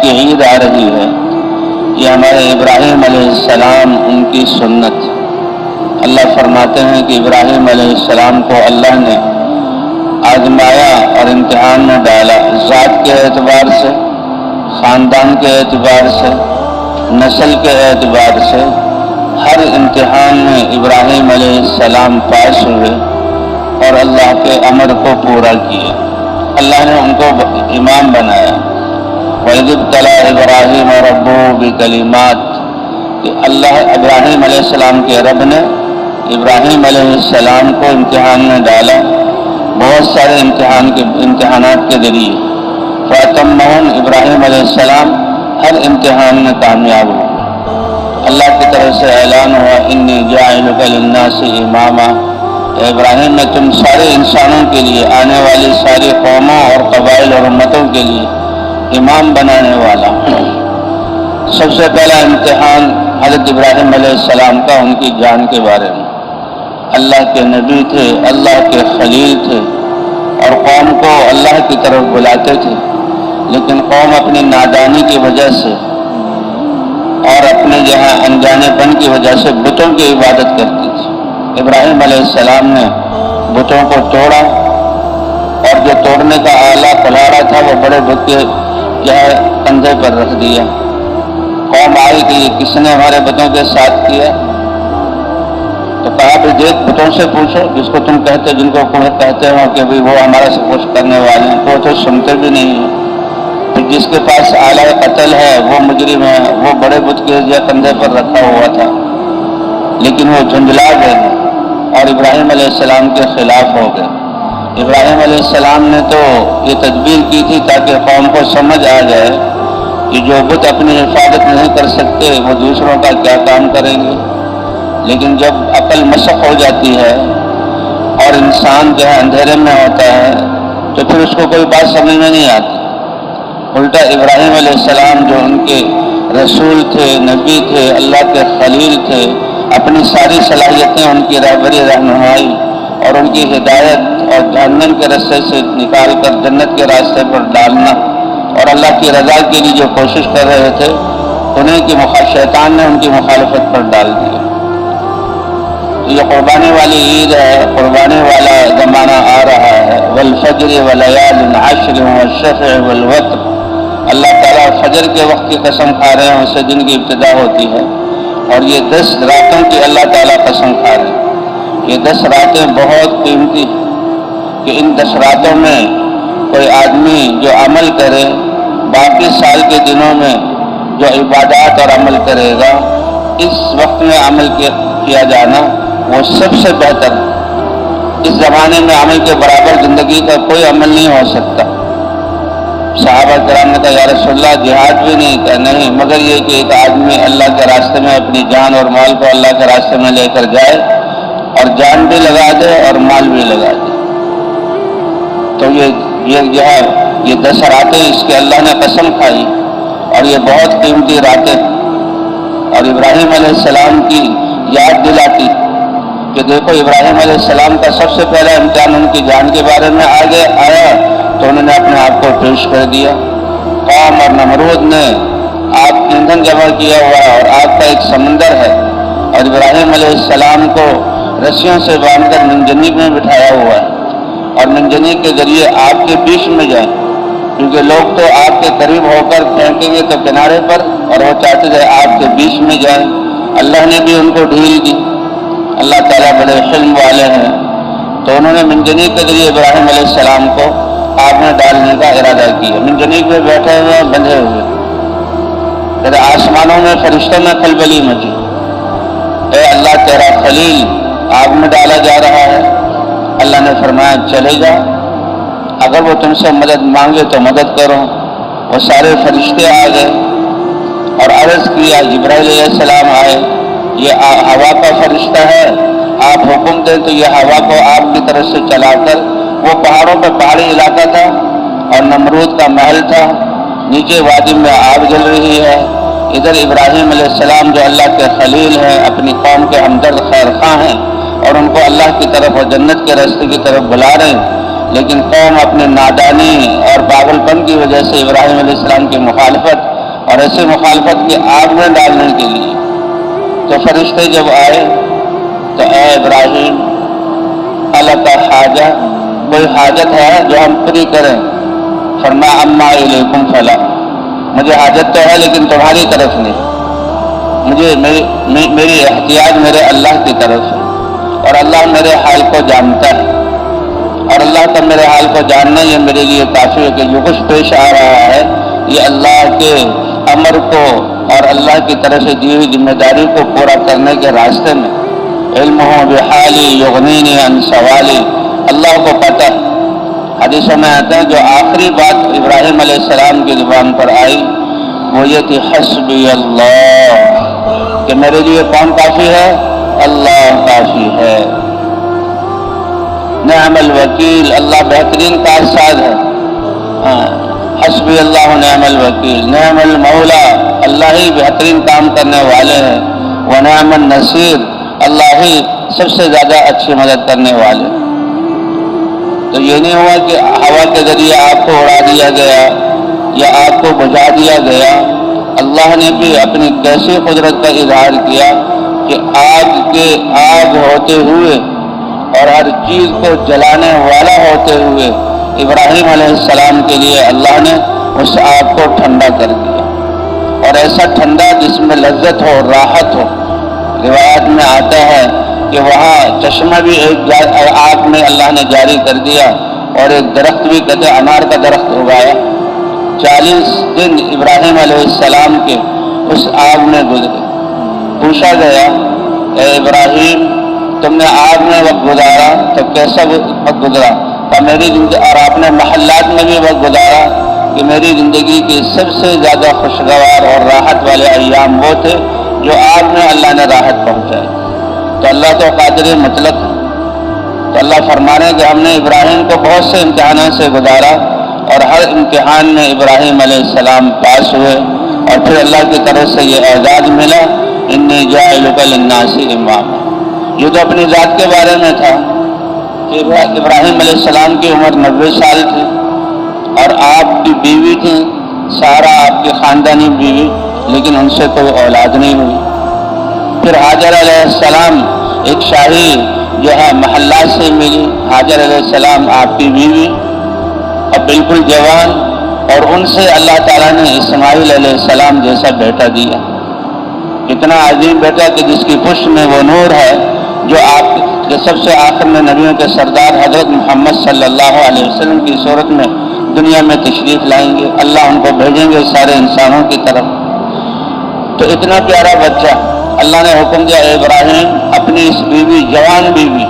کی عید آ رہی ہے، یہ ہمارے ابراہیم علیہ السلام ان کی سنت۔ اللہ فرماتے ہیں کہ ابراہیم علیہ السلام کو اللہ نے آزمایا اور امتحان میں ڈالا، ذات کے اعتبار سے، خاندان کے اعتبار سے، نسل کے اعتبار سے، ہر امتحان میں ابراہیم علیہ السلام پاس ہوئے اور اللہ کے امر کو پورا کیے۔ اللہ نے ان کو امام بنایا۔ وَإِذِ ابْتَلَىٰ إِبْرَاهِيمَ رَبُّهُ بِكَلِمَاتٍ، کہ اللہ ابراہیم علیہ السلام کے رب نے ابراہیم علیہ السلام کو امتحان میں ڈالا، بہت سارے امتحانات کے ذریعے۔ فَأَتَمَّهُمْ، ابراہیم علیہ السلام ہر امتحان میں کامیاب ہوئے۔ اللہ کی طرف سے اعلان ہوا، انی جاعلک للناس اماما، اے ابراہیم میں تم سارے انسانوں کے لیے، آنے والی ساری قوموں اور قبائل اور امتوں کے لیے امام بنانے والا۔ سب سے پہلا امتحان حضرت ابراہیم علیہ السلام کا ان کی جان کے بارے میں۔ اللہ کے نبی تھے، اللہ کے خلیل تھے، اور قوم کو اللہ کی طرف بلاتے تھے، لیکن قوم اپنی نادانی کی وجہ سے اور اپنے جہاں انجانے پن کی وجہ سے بتوں کی عبادت کرتی تھی۔ ابراہیم علیہ السلام نے بتوں کو توڑا، اور جو توڑنے کا آلہ کلہاڑا تھا وہ بڑے بت کے کندھے پر رکھ دیا۔ قوم آئی کہ یہ کس نے ہمارے بتوں کے ساتھ کیا؟ تو کہا بھی دیکھ، بتوں سے پوچھو جس کو تم کہتے، جن کو کہتے ہو کہ بھی وہ ہمارا سب کچھ کرنے والے ہیں، وہ تو سنتے بھی نہیں ہیں۔ پھر جس کے پاس آلہ قتل ہے وہ مجرم ہے، وہ بڑے بت کے کندھے پر رکھا ہوا تھا، لیکن وہ جھنجلا گئے اور ابراہیم علیہ السلام کے خلاف ہو گئے۔ ابراہیم علیہ السلام نے تو یہ تدبیر کی تھی تاکہ قوم کو سمجھ آ جائے کہ جو بت اپنی حفاظت نہیں کر سکتے وہ دوسروں کا کیا کام کریں گے۔ لیکن جب عقل مسخ ہو جاتی ہے اور انسان جو ہے اندھیرے میں ہوتا ہے تو پھر اس کو کوئی بات سمجھ میں نہیں آتی۔ الٹا ابراہیم علیہ السلام جو ان کے رسول تھے، نبی تھے، اللہ کے خلیل تھے، اپنی ساری صلاحیتیں ان کی رہبری رہنمائی اور ان کی ہدایت اور جہنم کے راستے سے نکال کر جنت کے راستے پر ڈالنا اور اللہ کی رضا کے لیے جو کوشش کر رہے تھے، انہیں کی شیطان نے ان کی مخالفت پر ڈال دیا۔ یہ قربانی والی عید ہے، قربانی والا زمانہ آ رہا ہے۔ والفجر ولیال عشر والشفع والوتر، اللہ تعالیٰ فجر کے وقت کی قسم کھا رہے ہیں، اس سے دن کی ابتدا ہوتی ہے، اور یہ 10 راتوں کی اللہ تعالیٰ قسم کھا رہے ہیں۔ یہ 10 راتیں بہت قیمتی ہیں کہ ان 10 راتوں میں کوئی آدمی جو عمل کرے، باقی سال کے دنوں میں جو عبادات اور عمل کرے گا، اس وقت میں عمل کیا جانا وہ سب سے بہتر ہے۔ اس زمانے میں عمل کے برابر زندگی کا کوئی عمل نہیں ہو سکتا۔ صحابہ کرام نے کہا یا رسول اللہ جہاد بھی نہیں؟ کہا نہیں، مگر یہ کہ ایک آدمی اللہ کے راستے میں اپنی جان اور مال کو اللہ کے راستے میں لے کر جائے اور جان بھی لگا دے اور مال بھی لگا دے۔ تو یہ 10 راتیں اس کے اللہ نے قسم کھائی، اور یہ بہت قیمتی راتیں، اور ابراہیم علیہ السلام کی یاد دلاتی کہ دیکھو ابراہیم علیہ السلام کا سب سے پہلا امتحان ان کی جان کے بارے میں آیا تو انہوں نے اپنے آپ کو پیش کر دیا۔ قوم اور نمرود نے آگ ایندھن جمع کیا ہوا ہے اور آگ کا ایک سمندر ہے، اور ابراہیم علیہ السلام کو رسیوں سے باندھ کر منجنیق میں بٹھایا ہوا ہے، اور منجنیق کے ذریعے آگ کے بیچ میں جائیں، کیونکہ لوگ تو آگ کے قریب ہو کر پھینکیں گے تو کنارے پر، اور وہ چاہتے تھے آگ کے بیچ میں جائیں۔ اللہ نے بھی ان کو ڈھیل دی، اللہ تعالیٰ بڑے حلم والے ہیں، تو انہوں نے منجنیق کے ذریعے ابراہیم علیہ السلام کو آگ میں ڈالنے کا ارادہ کیا۔ منجنیق میں بیٹھے ہوئے بندھے ہوئے، پھر آسمانوں میں فرشتوں میں کھلبلی مچی، اے اللہ تیرا خلیل آگ میں ڈالا جا رہا ہے۔ اللہ نے فرمایا چلے جا، اگر وہ تم سے مدد مانگے تو مدد کرو۔ وہ سارے فرشتے آ گئے اور عرض کیا، جبرائیل علیہ السلام آئے، یہ ہوا کا فرشتہ ہے، آپ حکم دیں تو یہ ہوا کو آپ کی طرف سے چلا کر، وہ پہاڑوں پہ پہاڑی علاقہ تھا اور نمرود کا محل تھا، نیچے وادی میں آگ جل رہی ہے، ادھر ابراہیم علیہ السلام جو اللہ کے خلیل ہیں، اپنی قوم کے ہمدرد خیر خواہ ہیں، اور ان کو اللہ کی طرف اور جنت کے راستے کی طرف بلا رہے ہیں، لیکن قوم اپنے نادانی اور پاگل پن کی وجہ سے ابراہیم علیہ السلام کی مخالفت اور ایسی مخالفت کی آگ میں ڈالنے کے لیے۔ تو فرشتے جب آئے تو اے ابراہیم الک حاجہ، کوئی حاجت ہے جو ہم پوری کریں؟ فرمایا اما الیکم فلا، مجھے حاجت تو ہے لیکن تمہاری طرف نہیں، مجھے میری احتیاج میرے اللہ کی طرف ہے، اور اللہ میرے حال کو جانتا ہے، اور اللہ کا میرے حال کو جاننا یہ میرے لیے کافی ہے کہ جو کچھ پیش آ رہا ہے یہ اللہ کے امر کو اور اللہ کی طرف سے دی ہوئی ذمہ داری کو پورا کرنے کے راستے میں۔ علمہ بحالی یغنینی عن سوالی، اللہ کو پتہ ہے۔ حدیثوں میں آتے ہیں جو آخری بات ابراہیم علیہ السلام کی زبان پر آئی وہ یہ تھی حسبی اللہ، کہ میرے لیے کون کافی ہے؟ اللہ کافی ہے۔ نعم الوکیل، اللہ بہترین کارساز ہے۔ حسبی اللہ نعم الوکیل، نعم المولا، اللہ ہی بہترین کام کرنے والے ہیں، ونعم النصیر، اللہ ہی سب سے زیادہ اچھی مدد کرنے والے۔ تو یہ نہیں ہوا کہ ہوا کے ذریعے آگ کو اڑا دیا گیا یا آگ کو بجھا دیا گیا، اللہ نے بھی اپنی کیسی قدرت کا اظہار کیا کہ آگ ہوتے ہوئے اور ہر چیز کو جلانے والا ہوتے ہوئے ابراہیم علیہ السلام کے لیے اللہ نے اس آگ کو ٹھنڈا کر دیا، اور ایسا ٹھنڈا جس میں لذت ہو، راحت ہو۔ روایات میں آتا ہے کہ وہاں چشمہ بھی ایک آگ میں اللہ نے جاری کر دیا، اور ایک درخت بھی کہتے انار کا درخت اگایا۔ 40 دن ابراہیم علیہ السلام کے اس آگ میں گزرے۔ پوچھا گیا اے ابراہیم تم نے آگ میں وقت گزارا تو کیسا وقت گزرا؟ میری زندگی، اور آپ نے محلات میں بھی وقت گزارا، کہ میری زندگی کے سب سے زیادہ خوشگوار اور راحت والے ایام وہ تھے جو آگ میں اللہ نے راحت پہنچائی۔ تو اللہ تو قادر مطلق ہے۔ تو اللہ فرما رہے ہیں کہ ہم نے ابراہیم کو بہت سے امتحانات سے گزارا، اور ہر امتحان میں ابراہیم علیہ السلام پاس ہوئے، اور پھر اللہ کی طرف سے یہ اعزاز ملا انی جاعلک للناس اماما۔ یہ تو اپنی ذات کے بارے میں تھا کہ ابراہیم علیہ السلام کی عمر 90 سال تھی، اور آپ کی بیوی تھی سارا، آپ کی خاندانی بیوی، لیکن ان سے کوئی اولاد نہیں ہوئی۔ پھر حاجر علیہ السلام ایک شاہی جو ہے محلات سے ملی، حاجر علیہ السلام آپ کی بیوی اور بالکل جوان، اور ان سے اللہ تعالیٰ نے اسماعیل علیہ السلام جیسا بیٹا دیا۔ اتنا عظیم بیٹا کہ جس کی پشت میں وہ نور ہے جو آپ کے سب سے آخر میں نبیوں کے سردار حضرت محمد صلی اللہ علیہ وسلم کی صورت میں دنیا میں تشریف لائیں گے، اللہ ان کو بھیجیں گے سارے انسانوں کی طرف۔ تو اتنا پیارا بچہ اللہ نے حکم دیا اے ابراہیم اپنی اس بیوی، جوان بیوی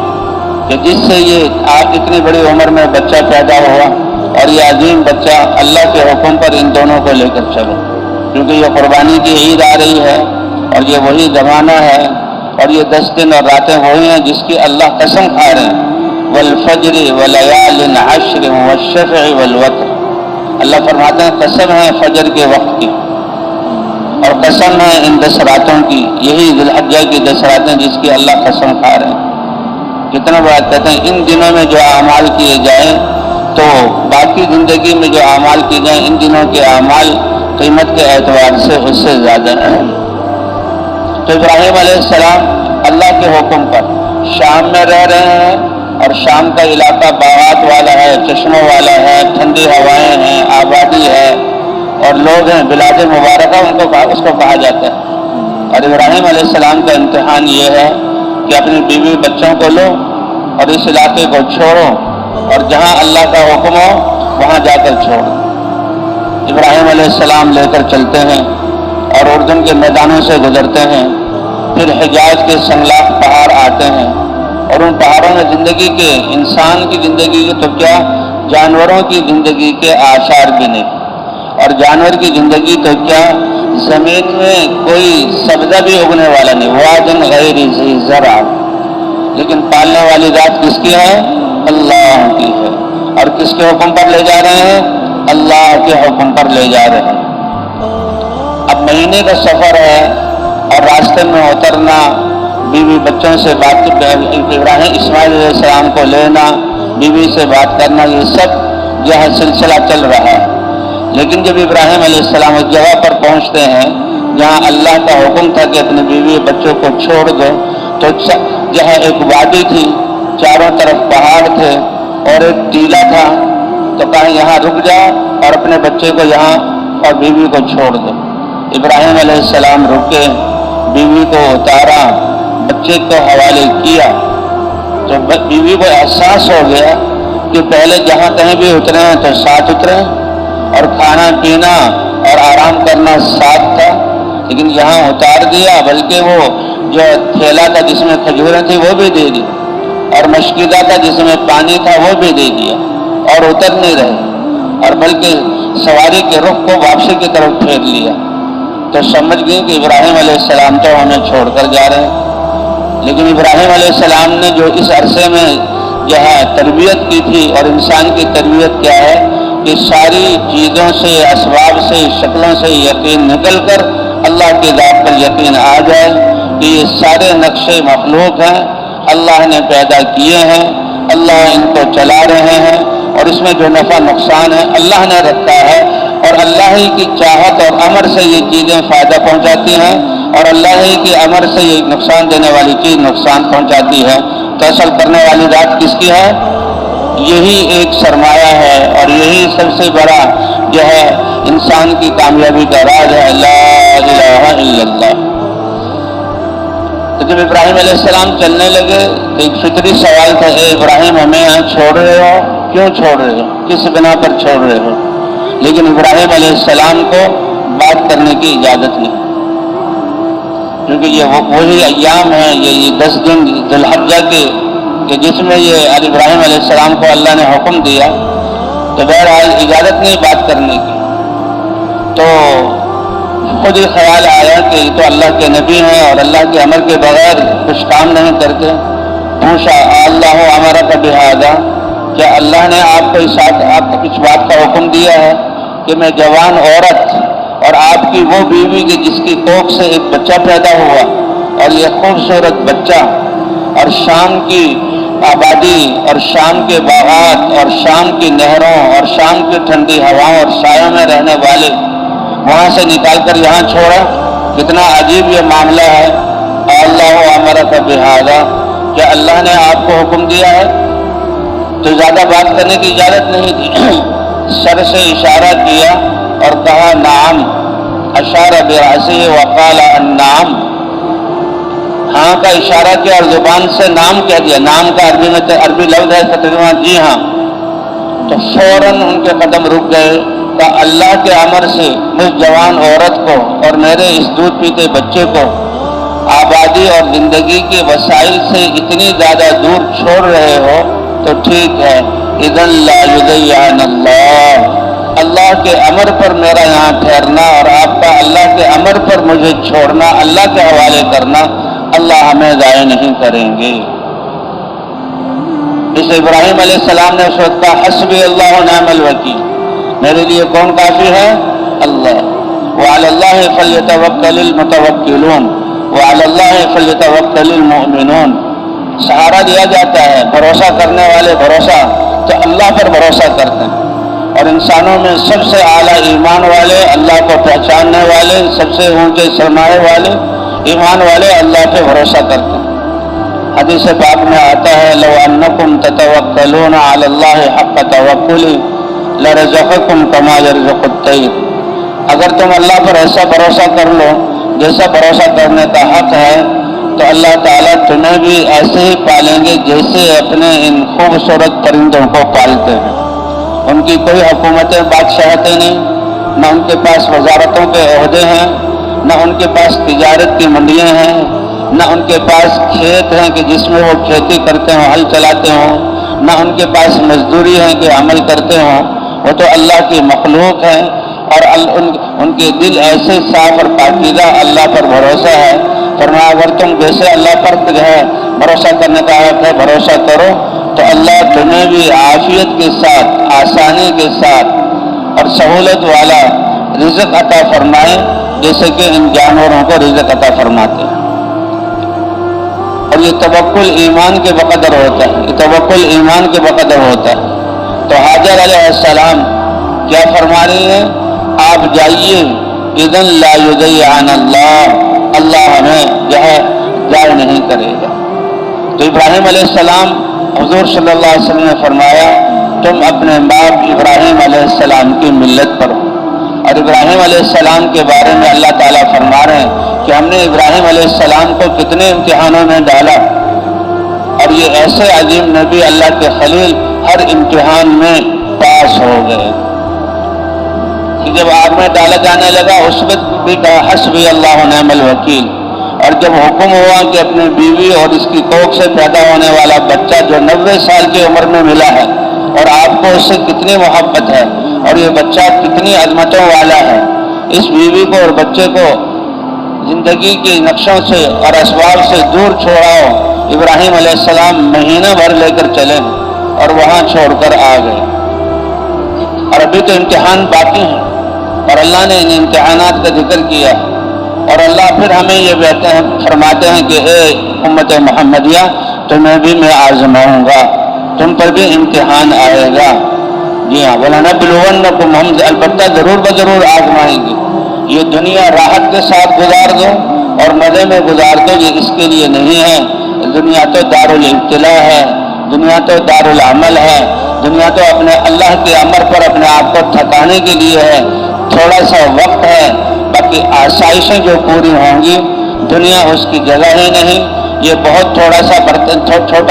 کہ جس سے یہ آپ اتنی بڑی عمر میں بچہ پیدا ہوا، اور یہ عظیم بچہ اللہ کے حکم پر ان دونوں کو لے کر چلو، کیونکہ یہ قربانی کی عید آ رہی ہے، اور یہ وہی زمانہ ہے، اور یہ 10 دن اور راتیں وہی ہیں جس کی اللہ قسم کھا رہے ہیں والفجر ولیال عشر والشفع والوتر۔ اللہ فرماتے ہیں قسم ہے فجر کے وقت کی، اور قسم ہے ان 10 راتوں کی، یہی ذی الحجہ کی 10 راتیں جس کی اللہ قسم کھا رہے ہیں۔ کتنا بڑا کہتے ہیں ان دنوں میں جو اعمال کیے جائیں تو باقی زندگی میں جو اعمال کیے جائیں، ان دنوں کے اعمال قیمت کے اعتبار سے اس سے زیادہ ہیں۔ تو ابراہیم علیہ السلام اللہ کے حکم پر شام میں رہ رہے ہیں، اور شام کا علاقہ باغات والا ہے، چشموں والا ہے، ٹھنڈی ہوائیں ہیں، آبادی ہے، اور لوگ ہیں، بلاد مبارکہ اس کو کہا جاتا ہے۔ اور ابراہیم علیہ السلام کا امتحان یہ ہے کہ اپنی بیوی بچوں کو لو اور اس علاقے کو چھوڑو، اور جہاں اللہ کا حکم ہو وہاں جا کر چھوڑو۔ ابراہیم علیہ السلام لے کر چلتے ہیں اور اردن کے میدانوں سے گزرتے ہیں، پھر حجاز کے سنگلاخ پہاڑ آتے ہیں، اور ان پہاڑوں میں زندگی کے، انسان کی زندگی کے تو کیا، جانوروں کی زندگی کے آثار بھی نہیں، اور جانور کی زندگی تو کیا، زمین میں کوئی سبزہ بھی اگنے والا نہیں، وادن غیر ذی زرع، لیکن پالنے والی ذات کس کی ہے؟ اللہ کی ہے۔ اور کس کے حکم پر لے جا رہے ہیں؟ اللہ کے حکم پر لے جا رہے ہیں۔ اب مہینے کا سفر ہے، اور راستے میں اترنا، بیوی بچوں سے بات، ابراہیم اسماعیل علیہ السلام کو لینا، بیوی سے بات کرنا، یہ سب جو ہے سلسلہ چل رہا ہے۔ لیکن جب ابراہیم علیہ السلام اس جگہ پر پہنچ پہنچتے ہیں جہاں اللہ کا حکم تھا کہ اپنے بیوی بچوں کو چھوڑ دو، تو جہاں ایک وادی تھی، چاروں طرف پہاڑ تھے اور ایک ٹیلا تھا، تو کہا یہاں رک جا اور اپنے بچے کو یہاں اور بیوی کو چھوڑ دو۔ ابراہیم علیہ السلام رکے، بیوی کو اتارا، بچے کو حوالے کیا، تو بیوی کو احساس ہو گیا کہ پہلے جہاں کہیں بھی اترے ہیں تو ساتھ اترے اور کھانا پینا اور آرام کرنا ساتھ تھا، لیکن یہاں اتار دیا، بلکہ وہ جو تھیلا تھا جس میں کھجوریں تھیں وہ بھی دے دی، اور مشکیدہ تھا جس میں پانی تھا وہ بھی دے دیا، اور اتر نہیں رہے، اور بلکہ سواری کے رخ کو واپسی کی طرف پھیر لیا۔ تو سمجھ گئی کہ ابراہیم علیہ السلام تو ہمیں چھوڑ کر جا رہے ہیں، لیکن ابراہیم علیہ السلام نے جو اس عرصے میں جو ہے تربیت کی تھی، اور انسان کی تربیت کیا ہے کہ ساری چیزوں سے، اسباب سے، شکلوں سے یقین نکل کر اللہ کی ذات پر یقین آ جائے کہ یہ سارے نقشے مخلوق ہیں، اللہ نے پیدا کیے ہیں، اللہ ان کو چلا رہے ہیں، اور اس میں جو نفع نقصان ہے اللہ نے رکھا ہے، اور اللہ ہی کی چاہت اور امر سے یہ چیزیں فائدہ پہنچاتی ہیں، اور اللہ ہی کی امر سے یہ نقصان دینے والی چیز نقصان پہنچاتی ہے۔ تو اصل کرنے والی ذات کس کی ہے؟ یہی ایک سرمایہ ہے، اور یہی سب سے بڑا جو ہے انسان کی کامیابی کا راز ہے، لا الہ الا اللہ۔ تو جب ابراہیم علیہ السلام چلنے لگے تو ایک فطری سوال تھا، اے ابراہیم ہمیں یہاں چھوڑ رہے ہو، کیوں چھوڑ رہے ہو، کس بنا پر چھوڑ رہے ہو؟ لیکن ابراہیم علیہ السلام کو بات کرنے کی اجازت نہیں، کیونکہ یہ وہی ایام ہیں، یہ 10 دن ذی الحجہ کے کہ جس میں یہ ابراہیم علیہ السلام کو اللہ نے حکم دیا، تو بہرحال اجازت نہیں بات کرنے کی۔ تو خود ہی خیال آیا کہ یہ تو اللہ کے نبی ہیں اور اللہ کے امر کے بغیر کچھ کام نہیں کرتے۔ پوچھا اللہ امرک بہذا، کیا اللہ نے آپ کو اس بات کا حکم دیا ہے کہ میں جوان عورت اور آپ کی وہ بیوی کی جس کی کوکھ سے ایک بچہ پیدا ہوا، اور یہ خوبصورت بچہ، اور شام کی آبادی اور شام کے باغات اور شام کی نہروں اور شام کی ٹھنڈی ہواؤں اور سایوں میں رہنے والے وہاں سے نکال کر یہاں چھوڑا؟ کتنا عجیب یہ معاملہ ہے۔ اللہ امرک بہذا، کیا اللہ نے آپ کو حکم دیا ہے؟ تو زیادہ بات کرنے کی اجازت نہیں تھی، سر سے اشارہ کیا اور کہا نعم، اشار براسہ وقال النعم، ہاں کا اشارہ کیا اور زبان سے نام کہہ دیا۔ نام کا عربی لفظ ہے ترجمہ جی ہاں۔ تو فوراً ان کے قدم رک گئے، کہ اللہ کے امر سے مجھ جوان عورت کو اور میرے اس دودھ پیتے بچے کو آبادی اور زندگی کے وسائل سے اتنی زیادہ دور چھوڑ رہے ہو تو ٹھیک ہے، اذن لا یضیعن اللہ، اللہ کے امر پر میرا یہاں ٹھہرنا اور آپ کا اللہ کے امر پر مجھے چھوڑنا، اللہ کے حوالے کرنا، اللہ ہمیں ضائع نہیں کریں گے۔ اس ابراہیم علیہ السلام نے اس وقت کہا حسبی اللہ ونعم الوکیل، میرے لیے کون کافی ہے؟ اللہ۔ وعلی اللہ فلیتوکل المتوکلون وعلی اللہ فلیتوکل المؤمنون، سہارا دیا جاتا ہے، بھروسہ کرنے والے بھروسہ تو اللہ پر بھروسہ کرتے ہیں، اور انسانوں میں سب سے اعلیٰ ایمان والے، اللہ کو پہچاننے والے، سب سے اونچے سرمایے والے، ایمان والے اللہ پہ بھروسہ کرتے ہیں۔ حدیث پاک میں آتا ہے لو انکم تتوکلون علی اللہ حق توکلہ لرزقکم کما یرزق الطیر، اگر تم اللہ پر ایسا بھروسہ کر لو جیسا بھروسہ کرنے کا حق ہے تو اللہ تعالیٰ تمہیں بھی ایسے ہی پالیں گے جیسے اپنے ان خوبصورت پرندوں کو پالتے ہیں۔ ان کی کوئی حکومتیں بادشاہتیں نہیں، نہ ان کے پاس وزارتوں کے عہدے ہیں، نہ ان کے پاس تجارت کی منڈیاں ہیں، نہ ان کے پاس کھیت ہیں کہ جس میں وہ کھیتی کرتے ہوں، ہل چلاتے ہوں، نہ ان کے پاس مزدوری ہے کہ عمل کرتے ہوں، وہ تو اللہ کی مخلوق ہیں، اور ان کے دل ایسے صاف اور پاکیزہ، اللہ پر بھروسہ ہے۔ فرمایا اگر تم جیسے اللہ پر ہے بھروسہ کرنے کا حق ہے بھروسہ کرو تو اللہ تمہیں بھی عافیت کے ساتھ، آسانی کے ساتھ اور سہولت والا رزق عطا فرمائے، جیسے کہ ان جانوروں کو رزق عطا فرماتے ہیں۔ اور یہ توکل ایمان کے بقدر ہوتا ہے، یہ توکل ایمان کے بقدر ہوتا ہے۔ تو حاجر علیہ السلام کیا فرما رہی ہیں؟ آپ جائیے اذن لا یضیعن اللہ، اللہ ہمیں ضائع نہیں کرے گا۔ تو ابراہیم علیہ السلام، حضور صلی اللہ علیہ وسلم نے فرمایا تم اپنے باپ ابراہیم علیہ السلام کی ملت پر ہو۔ اور ابراہیم علیہ السلام کے بارے میں اللہ تعالیٰ فرما رہے ہیں کہ ہم نے ابراہیم علیہ السلام کو کتنے امتحانوں میں ڈالا، اور یہ ایسے عظیم نبی اللہ کے خلیل ہر امتحان میں پاس ہو گئے کہ جب آگ میں ڈالا جانے لگا اس وقت بھی کہا حسبی اللہ و نعم الوکیل، اور جب حکم ہوا کہ اپنی بیوی اور اس کی کوکھ سے پیدا ہونے والا بچہ جو 90 سال کی عمر میں ملا ہے اور آپ کو اس سے کتنی محبت ہے اور یہ بچہ کتنی عظمتوں والا ہے، اس بیوی کو اور بچے کو زندگی کے نقشوں سے اور اسباب سے دور چھوڑاؤ۔ ابراہیم علیہ السلام مہینہ بھر لے کر چلے اور وہاں چھوڑ کر آ گئے، اور ابھی تو امتحان باقی ہیں، اور اللہ نے ان امتحانات کا ذکر کیا، اور اللہ پھر ہمیں یہ فرماتے ہیں کہ اے امت محمدیہ تمہیں بھی میں آزماؤں گا، تم پر بھی امتحان آئے گا۔ جی ہاں، وَلَنَبْلُوَنَّكُمْ، ہم البتہ ضرور بضرور آزمائیں گے۔ یہ دنیا راحت کے ساتھ گزار دو اور مزے میں گزار دو، یہ اس کے لیے نہیں ہے۔ دنیا تو دار الابتلاء ہے، دنیا تو دار العمل ہے، دنیا تو اپنے اللہ کے امر پر اپنے آپ کو تھکانے کے لیے ہے، تھوڑا سا وقت ہے، باقی آسائشیں جو پوری ہوں گی دنیا اس کی جگہ ہی نہیں۔ یہ بہت چھوٹا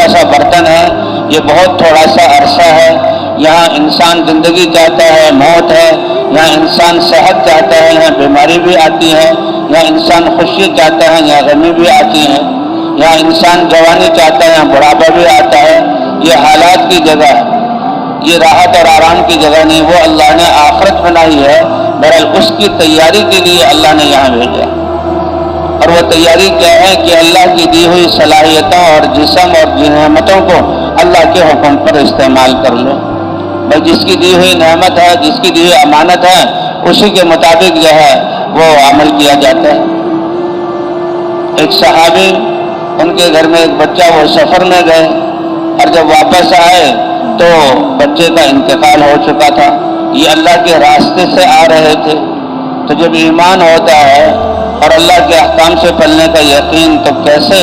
سا برتن ہے، یہ بہت تھوڑا سا عرصہ ہے۔ یہاں انسان زندگی چاہتا ہے، موت ہے، یہاں انسان صحت چاہتا ہے، یہاں بیماری بھی آتی ہے، یہاں انسان خوشی چاہتا ہے، یہاں غمی بھی آتی ہے، یہاں انسان جوانی چاہتا ہے، یہاں بڑھاپا بھی آتا ہے۔ یہ حالات کی جگہ ہے، یہ راحت اور آرام کی جگہ نہیں، وہ اللہ نے آخرت بنائی ہے، بہرحال اس کی تیاری کے لیے اللہ نے یہاں بھیجا۔ اور وہ تیاری کیا ہے کہ اللہ کی دی ہوئی صلاحیتوں اور جسم اور نعمتوں کو اللہ کے حکم پر استعمال کر لو۔ بھائی جس کی دی ہوئی نعمت ہے، جس کی دی ہوئی امانت ہے، اسی کے مطابق جو ہے وہ عمل کیا جاتا ہے۔ ایک صحابی، ان کے گھر میں ایک بچہ، وہ سفر میں گئے اور جب واپس آئے تو بچے کا انتقال ہو چکا تھا۔ یہ اللہ کے راستے سے آ رہے تھے، تو جب ایمان ہوتا ہے اور اللہ کے احکام سے پلنے کا یقین، تو کیسے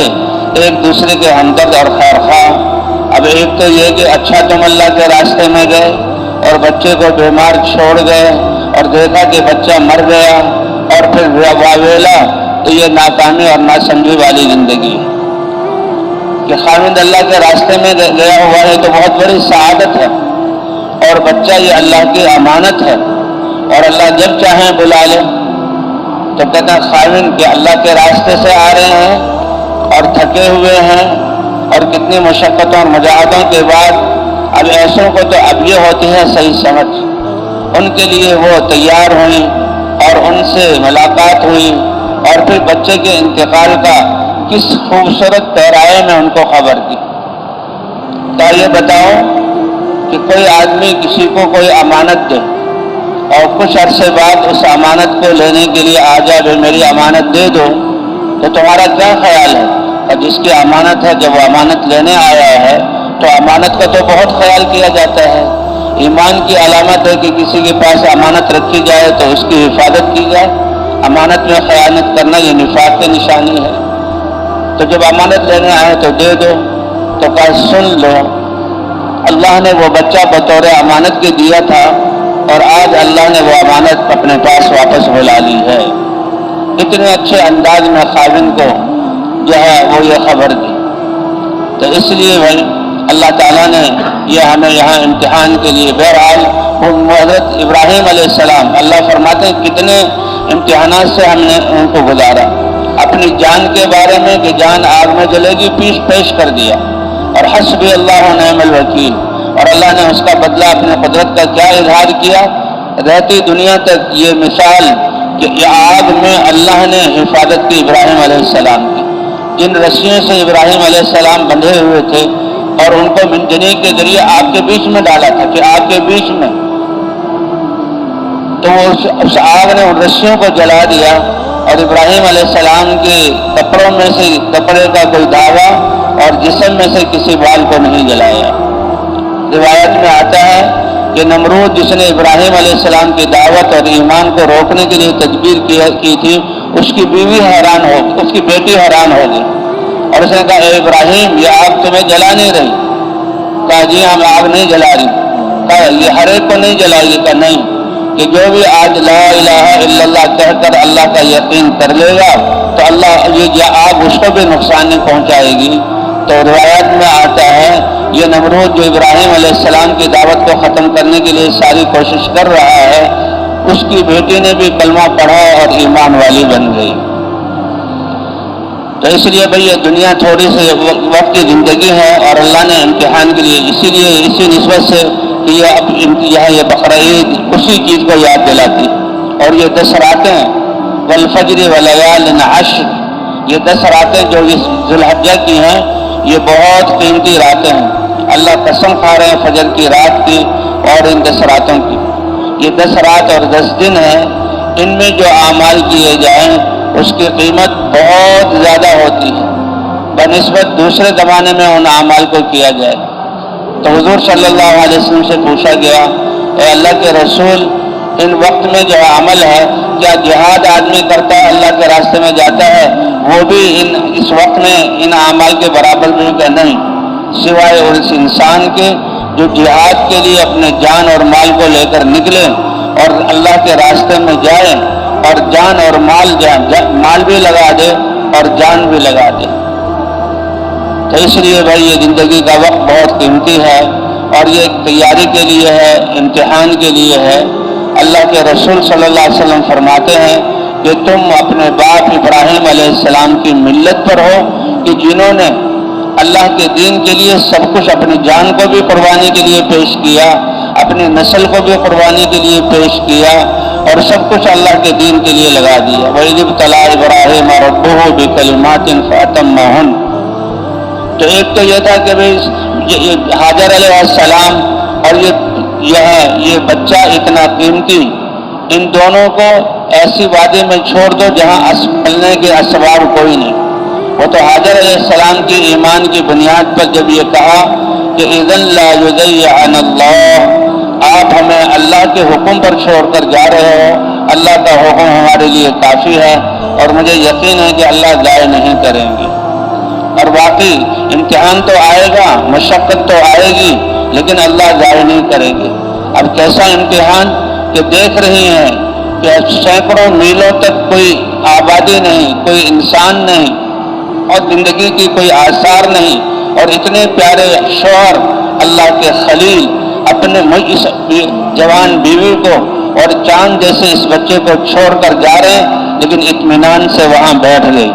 ایک دوسرے کے ہمدرد اور خیرخواہ۔ اب ایک تو یہ کہ اچھا تم اللہ کے راستے میں گئے اور بچے کو بیمار چھوڑ گئے اور دیکھا کہ بچہ مر گیا اور پھر واویلا، تو یہ ناکامی اور ناسمجھی والی زندگی ہے۔ کہ خاوند اللہ کے راستے میں گیا ہوا ہے تو بہت بڑی سعادت ہے، اور بچہ یہ اللہ کی امانت ہے، اور اللہ جب چاہیں بلا لے۔ تو کہتا ہے خاوند کہ اللہ کے راستے سے آ رہے ہیں اور تھکے ہوئے ہیں اور کتنی مشقتوں اور مجاہدوں کے بعد، اب ایسوں کو تو اب یہ ہوتی ہے صحیح سمجھ، ان کے لیے وہ تیار ہوئی اور ان سے ملاقات ہوئی، اور پھر بچے کے انتقال کا کس خوبصورت پیرائے میں ان کو خبر دی۔ تو یہ بتاؤ کہ کوئی آدمی کسی کو کوئی امانت دے اور کچھ عرصے بعد اس امانت کو لینے کے لیے آ جائے، میری امانت دے دو، تو تمہارا کیا خیال ہے؟ اور جس کی امانت ہے، جب وہ امانت لینے آیا ہے تو امانت کا تو بہت خیال کیا جاتا ہے۔ ایمان کی علامت ہے کہ کسی کے پاس امانت رکھی جائے تو اس کی حفاظت کی جائے۔ امانت میں خیانت کرنا یہ نفاق کی نشانی ہے۔ تو جب امانت لینے آئے تو دے دو، تو کہا سن لو، اللہ نے وہ بچہ بطور امانت کے دیا تھا، اور آج اللہ نے وہ امانت اپنے پاس واپس بلا لی ہے۔ اتنے اچھے انداز میں خاوند کو جو ہے وہ یہ خبر دی۔ تو اس لیے بھائی اللہ تعالیٰ نے یہ ہمیں یہاں امتحان کے لیے، بہرحال حضرت ابراہیم علیہ السلام، اللہ فرماتے ہیں کتنے امتحانات سے ہم نے ان کو گزارا۔ اپنی جان کے بارے میں کہ جان آگ میں جلے گی پیش کر دیا، اور حسبی اللہ و نعم الوکیل، اور اللہ نے اس کا بدلہ اپنے قدرت کا کیا اظہار کیا، رہتی دنیا تک یہ مثال کہ آگ میں اللہ نے حفاظت کی ابراہیم علیہ السلام کی۔ جن رسیوں سے ابراہیم علیہ السلام بندھے ہوئے تھے اور ان کو منجنیق کے ذریعے آگ کے بیچ میں ڈالا تھا کہ آگ کے بیچ میں، تو اس آگ نے ان رسیوں کو جلا دیا، اور ابراہیم علیہ السلام کے کپڑوں میں سے کپڑے کا کوئی دھاگا اور جسم میں سے کسی بال کو نہیں جلایا۔ روایت میں آتا ہے کہ نمرود جس نے ابراہیم علیہ السلام کی دعوت اور ایمان کو روکنے کے لیے تدبیر کی تھی، اس کی بیوی حیران ہو، اس کی بیٹی حیران ہوگی، اور اس نے کہا اے ابراہیم یہ آگ تمہیں جلا نہیں رہی؟ کہا جی ہم آگ نہیں جلا رہی۔ کہا یہ ہر ایک کو نہیں جلائے گی؟ کہا نہیں، کہ جو بھی آج لا الہ الا اللہ کہہ کر اللہ کا یقین کر لے گا تو اللہ یہ آگ اس کو بھی نقصان نہیں پہنچائے گی۔ تو روایات میں آتا ہے یہ نمرود جو ابراہیم علیہ السلام کی دعوت کو ختم کرنے کے لیے ساری کوشش کر رہا ہے، اس کی بیٹی نے بھی کلمہ پڑھا اور ایمان والی بن گئی۔ تو اس لیے بھئی یہ دنیا تھوڑی سی وقت کی زندگی ہے، اور اللہ نے امتحان کے لیے اسی نسبت سے کہ یہ بقرہ عید اسی چیز کو یاد دلاتی، اور یہ 10 راتیں والفجر ولیال عشر، یہ 10 راتیں جو اس ذی الحجہ کی ہیں یہ بہت قیمتی راتیں ہیں۔ اللہ قسم کھا رہے ہیں فجر کی رات کی اور ان 10 راتوں کی۔ یہ 10 رات اور 10 دن ہیں، ان میں جو اعمال کیے جائیں اس کی قیمت بہت زیادہ ہوتی ہے بنسبت دوسرے زمانے میں ان اعمال کو کیا جائے۔ تو حضور صلی اللہ علیہ وسلم سے پوچھا گیا اے اللہ کے رسول، ان وقت میں جو عمل ہے کیا جہاد آدمی کرتا ہے اللہ کے راستے میں جاتا ہے وہ بھی اس وقت میں ان اعمال کے برابر بھی؟ کہ نہیں، سوائے اس انسان کے جو جہاد کے لیے اپنے جان اور مال کو لے کر نکلے اور اللہ کے راستے میں جائے اور جان اور مال بھی لگا دے اور جان بھی لگا دے۔ تو اس لیے بھائی یہ زندگی کا وقت بہت قیمتی ہے، اور یہ ایک تیاری کے لیے ہے، امتحان کے لیے ہے۔ اللہ کے رسول صلی اللہ علیہ وسلم فرماتے ہیں کہ تم اپنے باپ ابراہیم علیہ السلام کی ملت پر ہو کہ جنہوں نے اللہ کے دین کے لیے سب کچھ، اپنی جان کو بھی قربانی کے لیے پیش کیا، اپنی نسل کو بھی قربانی کے لیے پیش کیا، اور سب کچھ اللہ کے دین کے لیے لگا دیا۔ وَإِذِ ابْتَلَىٰ إِبْرَاهِيمَ رَبُّهُ بِكَلِمَاتٍ فَأَتَمَّهُنَّ۔ تو ایک تو یہ تھا کہ حاجر علیہ السلام اور یہ بچہ اتنا قیمتی، ان دونوں کو ایسی وادی میں چھوڑ دو جہاں پلنے کے اسباب کوئی نہیں۔ وہ تو حاجر علیہ السلام کی ایمان کی بنیاد پر جب یہ کہا کہ اذن لا یضیعن اللہ، آپ ہمیں اللہ کے حکم پر چھوڑ کر جا رہے ہو، اللہ کا حکم ہمارے لیے کافی ہے اور مجھے یقین ہے کہ اللہ ضائع نہیں کریں گے۔ اور واقعی امتحان تو آئے گا، مشقت تو آئے گی، لیکن اللہ ضائع نہیں کریں گے۔ اب کیسا امتحان کہ دیکھ رہی ہیں کہ سینکڑوں میلوں تک کوئی آبادی نہیں، کوئی انسان نہیں، اور زندگی کی کوئی آثار نہیں، اور اتنے پیارے شوہر اللہ کے خلیل اپنے اس جوان بیوی کو اور چاند جیسے اس بچے کو چھوڑ کر جا رہے ہیں، لیکن اطمینان سے وہاں بیٹھ گئی،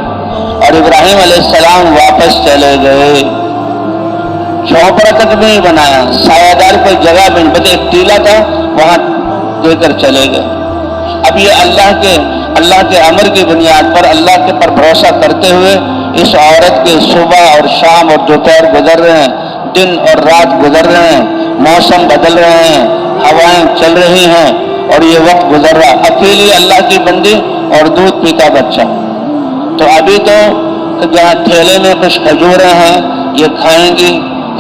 اور ابراہیم علیہ السلام واپس چلے گئے۔ جھونپڑا تک بھی نہیں بنایا، سایہ دار کوئی جگہ بھی نہیں، بس ایک ٹیلا تھا وہاں دے کر چلے گئے۔ اب یہ اللہ کے امر کی بنیاد پر اللہ کے پر بھروسہ کرتے ہوئے اس عورت کے صبح اور شام اور دوپہر گزر رہے ہیں، دن اور رات گزر رہے ہیں، موسم بدل رہے ہیں، ہوائیں چل رہی ہیں، اور یہ وقت گزر رہا، اکیلی اللہ کی بندی اور دودھ پیتا بچہ۔ تو ابھی تو جہاں ٹھیلے میں کچھ کھجوریں ہیں یہ کھائیں گی،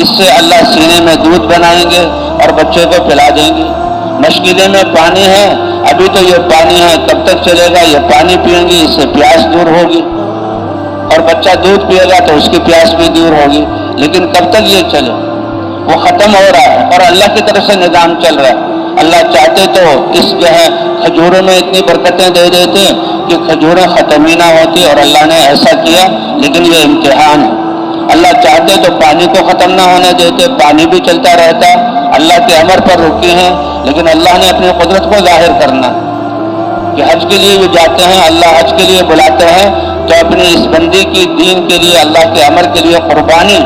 اس سے اللہ سینے میں دودھ بنائیں گے اور بچے کو پلا دیں گے۔ مشکلے میں پانی ہے، ابھی تو یہ پانی ہے، کب تک چلے گا؟ یہ پانی پئیں گی، اس سے پیاس دور ہوگی، اور بچہ دودھ پیے گا تو اس کی پیاس بھی دور ہوگی، لیکن کب تک یہ چلے؟ وہ ختم ہو رہا ہے، اور اللہ کی طرف سے نظام چل رہا ہے۔ اللہ چاہتے تو اس کھجوروں میں اتنی برکتیں دے دیتے کہ کھجوریں ختم ہی نہ ہوتی، اور اللہ نے ایسا کیا، لیکن یہ امتحان ہے۔ اللہ چاہتے تو پانی کو ختم نہ ہونے دیتے، پانی بھی چلتا رہتا، اللہ کے امر پر رکی ہیں، لیکن اللہ نے اپنی قدرت کو ظاہر کرنا کہ حج کے لیے بھی جاتے ہیں، اللہ حج کے لیے بلاتے ہیں تو اپنی اس بندی کی دین کے لیے، اللہ کے امر کے لیے قربانی،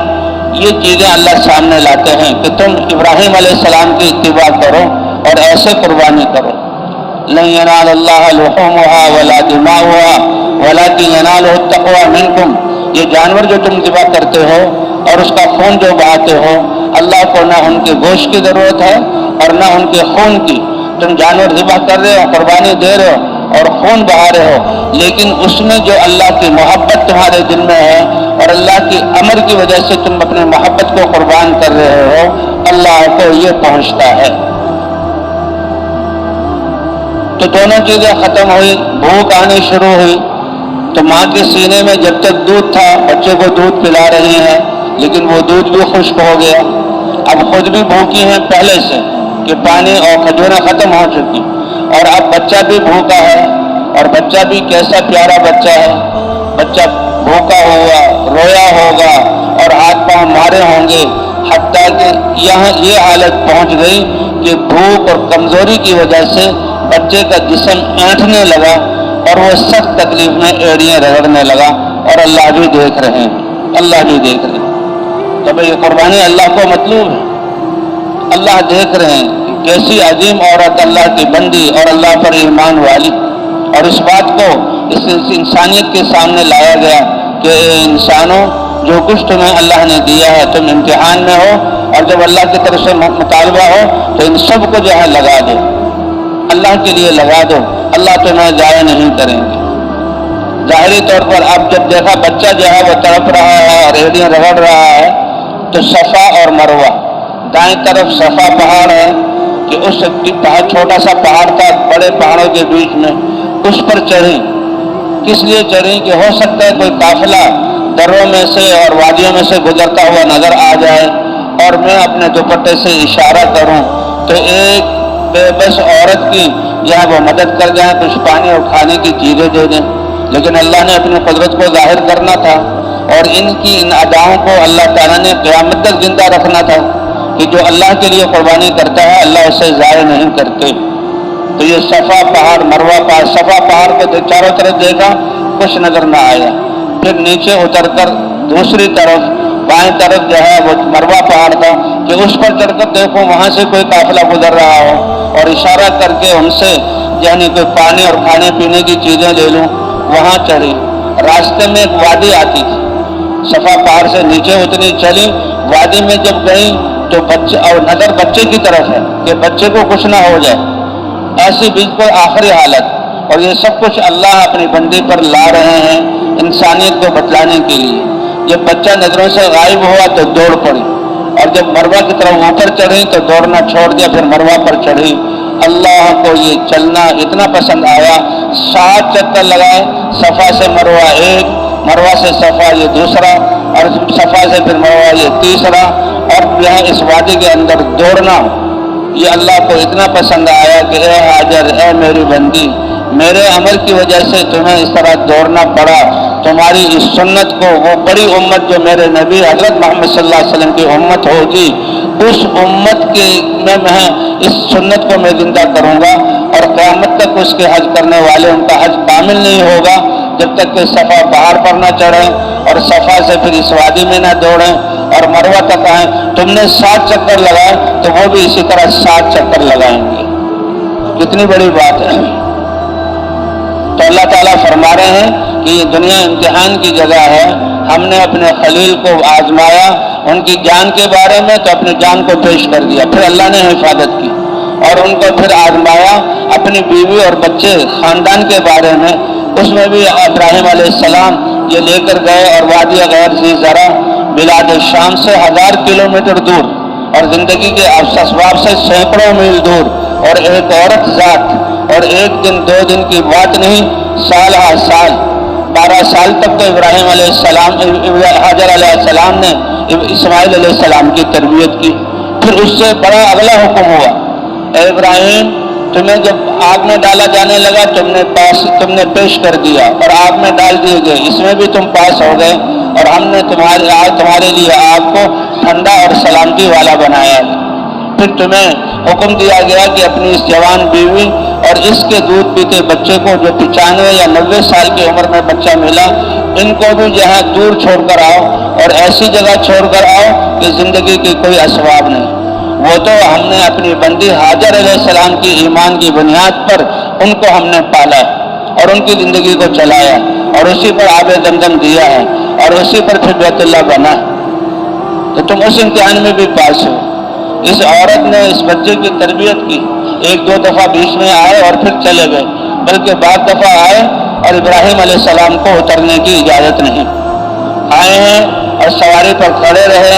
یہ چیزیں اللہ سامنے لاتے ہیں کہ تم ابراہیم علیہ السلام کی اتباع کرو اور ایسے قربانی کرو۔ لن ینال اللہ لحومها ولا دماؤها ولکن ینالہ التقوی منکم، یہ جانور جو تم ذبح کرتے ہو اور اس کا خون جو بہاتے ہو، اللہ کو نہ ان کے گوشت کی ضرورت ہے اور نہ ان کے خون کی۔ تم جانور ذبح کر رہے ہو، قربانی دے رہے ہو اور خون بہا رہے ہو، لیکن اس میں جو اللہ کی محبت تمہارے دل میں ہے اور اللہ کی امر کی وجہ سے تم اپنے محبت کو قربان کر رہے ہو، اللہ کو یہ پہنچتا ہے۔ تو دونوں چیزیں ختم ہوئی، بھوک آنی شروع ہوئی۔ تو ماں کے سینے میں جب تک دودھ تھا، بچے کو دودھ پلا رہی ہیں، لیکن وہ دودھ بھی خشک ہو گیا۔ اب خود بھی بھوکی ہیں پہلے سے کہ پانی اور کھجوریں ختم ہو چکی، اور اب بچہ بھی بھوکا ہے، اور بچہ بھی کیسا پیارا بچہ ہے، بچہ بھوکا ہوا، رویا ہوگا اور ہاتھ پاؤں مارے ہوں گے، حتیٰ کہ یہاں یہ حالت پہنچ گئی کہ بھوک اور کمزوری کی وجہ سے بچے کا جسم اینٹھنے لگا اور وہ سخت تکلیف میں ایڑیاں رگڑنے لگا، اور اللہ بھی دیکھ رہے ہیں، اللہ بھی دیکھ رہے ہیں۔ تو یہ قربانی اللہ کو مطلوب ہے، اللہ دیکھ رہے ہیں کہ کیسی عظیم عورت اللہ کی بندی اور اللہ پر ایمان والی، اور اس بات کو اس انسانیت کے سامنے لایا گیا کہ اے انسانوں، جو کچھ تمہیں اللہ نے دیا ہے تم امتحان میں ہو، اور جب اللہ کی طرف سے مطالبہ ہو تو ان سب کو جو ہے لگا دو، اللہ کے لیے لگا دو، اللہ تمہیں ضائع نہیں کریں گے۔ ظاہری طور پر اب جب دیکھا بچہ جو ہے وہ تڑپ رہا ہے اور ایڑیاں رگڑ رہا ہے، تو صفا اور مروہ، دائیں طرف صفا پہاڑ ہے کہ اس چھوٹا سا پہاڑ تھا بڑے پہاڑوں کے بیچ میں، اس پر چڑھی۔ کس لیے چڑھی؟ کہ ہو سکتا ہے کوئی قافلہ دروں میں سے اور وادیوں میں سے گزرتا ہوا نظر آ جائے اور میں اپنے دوپٹے سے اشارہ کروں تو ایک بے بس عورت کی یا وہ مدد کر جائیں، کچھ پانی اور کھانے کی چیزیں دے دیں۔ لیکن اللہ نے اپنی قدرت کو ظاہر کرنا تھا، اور ان کی ان اداؤں کو اللہ تعالیٰ نے قیامت تک زندہ رکھنا تھا کہ جو اللہ کے لیے قربانی کرتا ہے اللہ اسے ضائع نہیں کرتے۔ تو یہ صفا پہاڑ، مروہ پہاڑ، صفا پہاڑ کو چاروں طرف دیکھا، کچھ نظر نہ آیا۔ پھر نیچے اتر کر دوسری طرف بائیں طرف جو ہے وہ مروہ پہاڑ تھا کہ اس پر چڑھ کر دیکھو وہاں سے کوئی قافلہ گزر رہا ہو اور اشارہ کر کے ان سے یعنی کوئی پانی اور کھانے پینے کی چیزیں لے لوں۔ وہاں چڑھی، راستے میں ایک وادی آتی تھی، صفا پہاڑ سے نیچے اتنی چلی، وادی میں جب گئی تو بچے اور نظر بچے کی طرف ہے کہ بچے کو کچھ نہ ہو جائے، ایسی بالکل آخری حالت۔ اور یہ سب کچھ اللہ اپنی بندی پر لا رہے ہیں انسانیت کو بتلانے کے لیے۔ جب بچہ نظروں سے غائب ہوا تو دوڑ پڑی، اور جب مروہ کی طرف اوپر چڑھی تو دوڑنا چھوڑ دیا، پھر مروہ پر چڑھی۔ اللہ کو یہ چلنا اتنا پسند آیا، 7 چکر لگائے، صفا سے مروہ ایک، مروہ سے صفا یہ دوسرا، اور صفا سے پھر مروہ یہ تیسرا، اور یہاں اس وادی کے اندر دوڑنا یہ اللہ کو اتنا پسند آیا کہ اے ہاجر، اے میری بندی، میرے عمل کی وجہ سے تمہیں اس طرح دوڑنا پڑا، تمہاری اس سنت کو وہ بڑی امت جو میرے نبی حضرت محمد صلی اللہ علیہ وسلم کی امت ہوگی، اس امت کی میں اس سنت کو میں زندہ کروں گا، اور قیامت تک اس کے حج کرنے والے ان کا حج کامل نہیں ہوگا جب تک کہ صفا پہاڑ پر نہ چڑھیں اور صفا سے پھر اس وادی میں نہ دوڑیں اور مروہ تک آئیں۔ تم نے 7 چکر لگائے تو وہ بھی اسی طرح 7 چکر لگائیں گے۔ کتنی بڑی بات ہے۔ تو اللہ تعالیٰ فرما رہے ہیں کہ یہ دنیا امتحان کی جگہ ہے، ہم نے اپنے خلیل کو آزمایا ان کی جان کے بارے میں تو اپنی جان کو پیش کر دیا، پھر اللہ نے حفاظت کی، اور ان کو پھر آزمایا اپنی بیوی اور بچے خاندان کے بارے میں، اس میں بھی ابراہیم علیہ السلام یہ لے کر گئے اور وادی غیر ذی زرع بلاد شام سے 1000 کلومیٹر دور اور زندگی کے اسباب سے سینکڑوں میل دور، اور ایک عورت ذات، اور ایک دن 2 دن کی بات نہیں، سال ہا سال 12 سال تک تو ابراہیم علیہ السلام حاجر علیہ السلام نے اسماعیل علیہ السلام کی تربیت کی۔ پھر اس سے بڑا اگلا حکم ہوا، اے ابراہیم، تمہیں جب آگ میں ڈالا جانے لگا تم نے پیش کر دیا اور آگ میں ڈال دیے گئے، اس میں بھی تم پاس ہو گئے، اور ہم نے تمہارے لیے آگ کو ٹھنڈا اور سلامتی والا بنایا۔ پھر تمہیں حکم دیا گیا کہ اپنی اس جوان بیوی اور اس کے دودھ پیتے بچے کو جو 95 یا 90 سال کی عمر میں بچہ ملا، ان کو بھی جہاں دور چھوڑ کر آؤ اور ایسی جگہ چھوڑ کر آؤ کہ زندگی کی کوئی اسباب نہیں۔ وہ تو ہم نے اپنی بندی حاجر علیہ السلام کی ایمان کی بنیاد پر ان کو ہم نے پالا اور ان کی زندگی کو چلایا، اور اسی پر آب زمزم دیا ہے، اور اسی پر پھر بیت اللہ بنا۔ تو تم اس امتحان میں بھی پاس ہو۔ اس عورت نے اس بچے کی تربیت کی، 1-2 دفعہ بیچ میں آئے اور پھر چلے گئے، بلکہ بعض دفعہ آئے اور ابراہیم علیہ السلام کو اترنے کی اجازت نہیں، آئے ہیں اور سواری پر کھڑے رہے،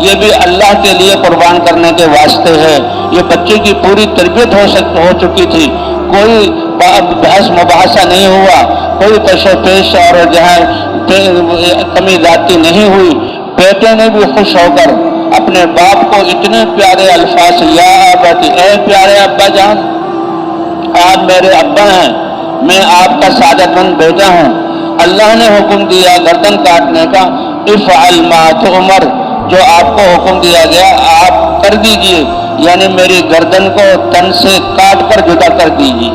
یہ بھی اللہ کے لیے قربان کرنے کے واسطے ہے۔ یہ بچے کی پوری تربیت ہو چکی تھی، کوئی بحث مباحثہ نہیں ہوا، کوئی کش و پیش اور جہاں کمی زیادتی نہیں ہوئی۔ بیٹے نے بھی خوش ہو کر اپنے باپ کو اتنے پیارے الفاظ، یا ابت، اے پیارے ابا جان، آپ میرے ابا ہیں، میں آپ کا سعادت مند بیٹا ہوں۔ اللہ نے حکم دیا گردن کاٹنے کا، افعل ما تؤمر، جو آپ کو حکم دیا گیا آپ کر دیجئے، یعنی میری گردن کو تن سے کاٹ کر جدا کر دیجئے۔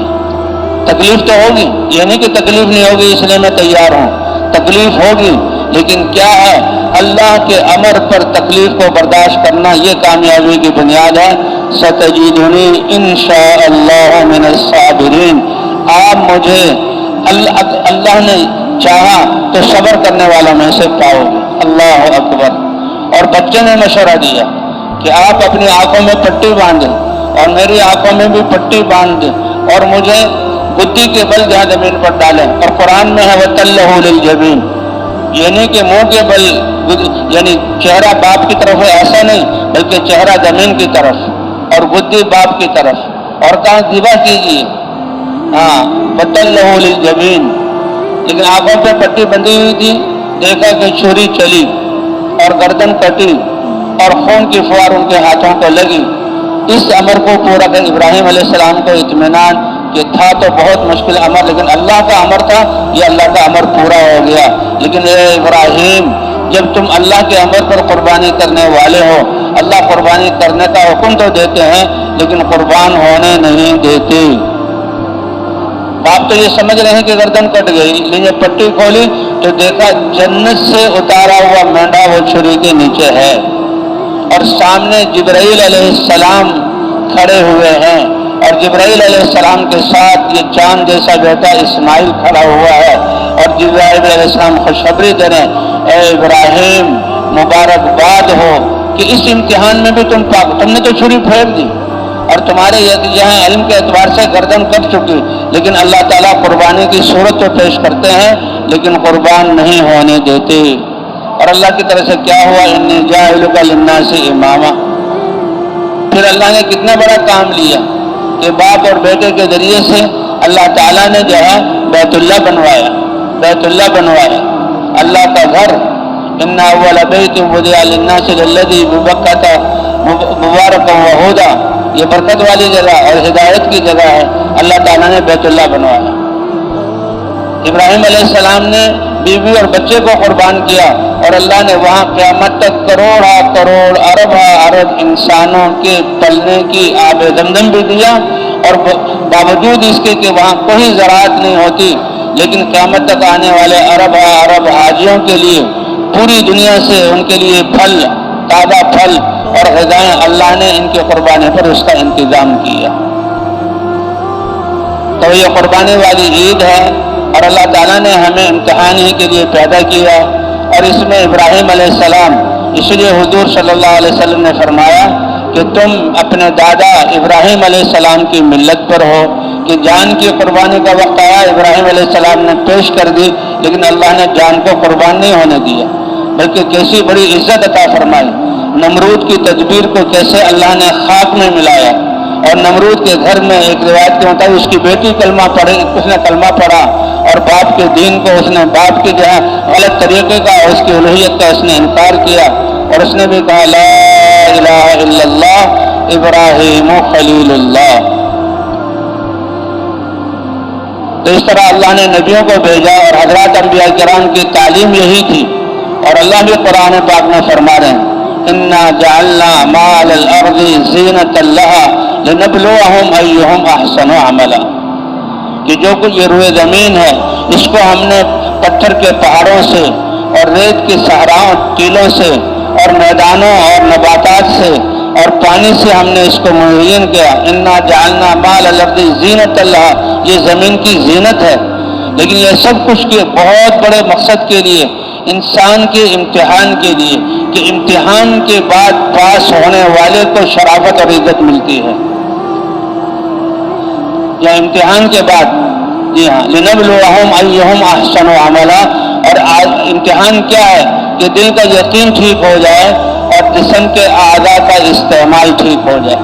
تکلیف تو ہوگی، یہ نہیں کہ تکلیف نہیں ہوگی اس لیے میں تیار ہوں، تکلیف ہوگی، لیکن کیا ہے، اللہ کے امر پر تکلیف کو برداشت کرنا یہ کامیابی کی بنیاد ہے۔ ستجدنی انشاءاللہ من الصابرین، آپ مجھے اللہ نے چاہا تو صبر کرنے والوں میں سے پاؤ گے۔ اللہ اکبر۔ اور بچے نے مشورہ دیا کہ آپ اپنی آنکھوں میں پٹی باندھیں اور میری آنکھوں میں بھی پٹی باندھ دیں اور مجھے بدی کے بل جہاں زمین پر ڈالیں۔ اور قرآن میں ہے وَتَلَّهُ لِلْجَبِينِ، یعنی کہ منہ کے بل، یعنی چہرہ باپ کی طرف ہے ایسا نہیں، بلکہ چہرہ زمین کی طرف اور بدی باپ کی طرف، اور کہاں ذبح کیجیے، ہاں وَتَلَّهُ لِلْجَبِينِ۔ لیکن آنکھوں پہ پٹی بندھی ہوئی تھی، دیکھا کہ چھری چلی اور گردن کٹی اور خون کی فوار ان کے ہاتھوں کو لگی۔ اس امر کو پورا کر ابراہیم علیہ السلام کو اطمینان کہ تھا تو بہت مشکل امر، لیکن اللہ کا امر تھا، یہ اللہ کا امر پورا ہو گیا۔ لیکن اے ابراہیم، جب تم اللہ کے امر پر قربانی کرنے والے ہو، اللہ قربانی کرنے کا حکم تو دیتے ہیں لیکن قربان ہونے نہیں دیتے۔ آپ تو یہ سمجھ رہے ہیں کہ گردن کٹ گئی، لیکن جب پٹی کھولی تو دیکھا جنت سے اتارا ہوا مینڈا وہ چھری کے نیچے ہے، اور سامنے جبرائیل علیہ السلام کھڑے ہوئے ہیں، اور جبرائیل علیہ السلام کے ساتھ یہ چاند جیسا بیٹا اسماعیل کھڑا ہوا ہے، اور جبرائیل علیہ السلام خوشخبری دے رہے ہیں، اے ابراہیم مبارکباد ہو کہ اس امتحان میں بھی تم نے تو چھری پھینک دی اور تمہارے یہاں علم کے اعتبار سے گردن کٹ چکی، لیکن اللہ تعالیٰ قربانی کی صورت تو پیش کرتے ہیں لیکن قربان نہیں ہونے دیتے۔ اور اللہ کی طرف سے کیا ہوا، انی جاعلک للناس اماما۔ پھر اللہ نے کتنا بڑا کام لیا کہ باپ اور بیٹے کے ذریعے سے اللہ تعالیٰ نے جو ہے بیت اللہ بنوایا، بیت اللہ بنوایا، اللہ کا گھر۔ ان اول بیت وضع للناس للذی ببکۃ مبارکا وہدی، یہ برکت والی جگہ اور ہدایت کی جگہ ہے، اللہ تعالیٰ نے بیت اللہ بنوایا۔ ابراہیم علیہ السلام نے بیوی اور بچے کو قربان کیا، اور اللہ نے وہاں قیامت تک کروڑا کروڑ ارب ارب انسانوں کے پلنے کی آب زمزم بھی دیا، اور باوجود اس کے کہ وہاں کوئی زراعت نہیں ہوتی، لیکن قیامت تک آنے والے ارب ارب حاجیوں کے لیے پوری دنیا سے ان کے لیے پھل، تازہ پھل اور غذائیں اللہ نے ان کے قربانی پر اس کا انتظام کیا۔ تو یہ قربانی والی عید ہے، اور اللہ تعالیٰ نے ہمیں امتحان ہی کے لیے پیدا کیا، اور اس میں ابراہیم علیہ السلام، اس لیے حضور صلی اللہ علیہ وسلم نے فرمایا کہ تم اپنے دادا ابراہیم علیہ السلام کی ملت پر ہو، کہ جان کی قربانی کا وقت آیا، ابراہیم علیہ السلام نے پیش کر دی، لیکن اللہ نے جان کو قربان نہیں ہونے دیا، بلکہ کیسی بڑی عزت عطا فرمائی۔ نمرود کی تدبیر کو کیسے اللہ نے خاک میں ملایا، اور نمرود کے گھر میں ایک روایت کے مطابق اس کی بیٹی کلمہ پڑھی، اس نے کلمہ پڑھا، اور باپ کے دین کو اس نے، باپ کے جو ہے غلط طریقے کا اور اس کی الوہیت کا اس نے انکار کیا، اور اس نے بھی کہا لا الہ الا اللہ ابراہیم خلیل اللہ۔ تو اس طرح اللہ نے نبیوں کو بھیجا، اور حضرات انبیاء کرام کی تعلیم یہی تھی، اور اللہ بھی قرآن پاک میں فرما رہے ہیں انا جعلنا ما علی الارض زینۃ لہا لنبلوہم ایہم احسن عملا، کہ جو کچھ یہ روئے زمین ہے اس کو ہم نے پتھر کے پہاڑوں سے اور ریت کے صحراؤں ٹیلوں سے اور میدانوں اور نباتات سے اور پانی سے ہم نے اس کو مہین کیا۔ انا جعلنا ما علی الارض زینۃ لہا، یہ زمین کی زینت ہے، لیکن یہ سب کچھ کے بہت بڑے مقصد کے لیے، انسان کے امتحان کے لیے، کہ امتحان کے بعد پاس ہونے والے کو شرافت اور عزت ملتی ہے، یا امتحان کے بعد، جی ہاں، لنبلوہم ایہم احسن عملا۔ اور امتحان کیا ہے کہ دل کا یقین ٹھیک ہو جائے اور جسم کے اعضاء کا استعمال ٹھیک ہو جائے۔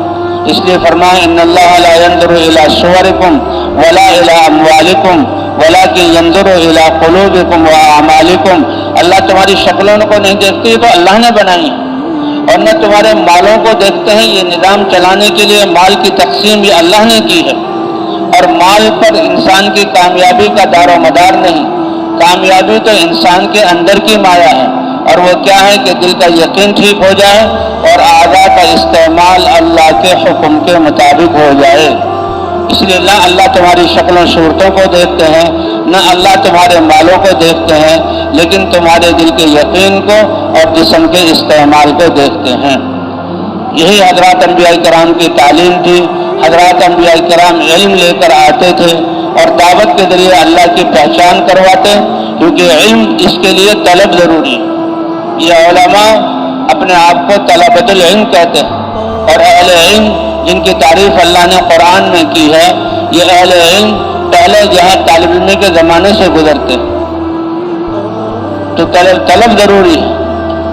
اس لیے فرمایا ان اللہ لا ينظر الى صورکم ولا الى اموالکم ولکن ينظر الى قلوبکم واعمالکم۔ اللہ تمہاری شکلوں کو نہیں دیکھتی، تو اللہ نے بنائی ہے، اور نہ تمہارے مالوں کو دیکھتے ہیں۔ یہ نظام چلانے کے لیے مال کی تقسیم بھی اللہ نے کی ہے، اور مال پر انسان کی کامیابی کا دار و مدار نہیں۔ کامیابی تو انسان کے اندر کی مایا ہے، اور وہ کیا ہے کہ دل کا یقین ٹھیک ہو جائے اور اعضاء کا استعمال اللہ کے حکم کے مطابق ہو جائے۔ اس لیے نہ اللہ تمہاری شکل و صورتوں کو دیکھتے ہیں، نہ اللہ تمہارے مالوں کو دیکھتے ہیں، لیکن تمہارے دل کے یقین کو اور جسم کے استعمال کو دیکھتے ہیں۔ یہی حضرات انبیاء کرام کی تعلیم تھی۔ حضرات انبیاء کرام علم لے کر آتے تھے اور دعوت کے ذریعے اللہ کی پہچان کرواتے، کیونکہ علم اس کے لیے طلب ضروری ہے۔ یہ علماء اپنے آپ کو طلبۃ العلم کہتے ہیں، اور اہل علم جن کی تعریف اللہ نے قرآن میں کی ہے، یہ اہل علم پہلے جہاں طالب علم کے زمانے سے گزرتے، تو طلب ضروری ہے۔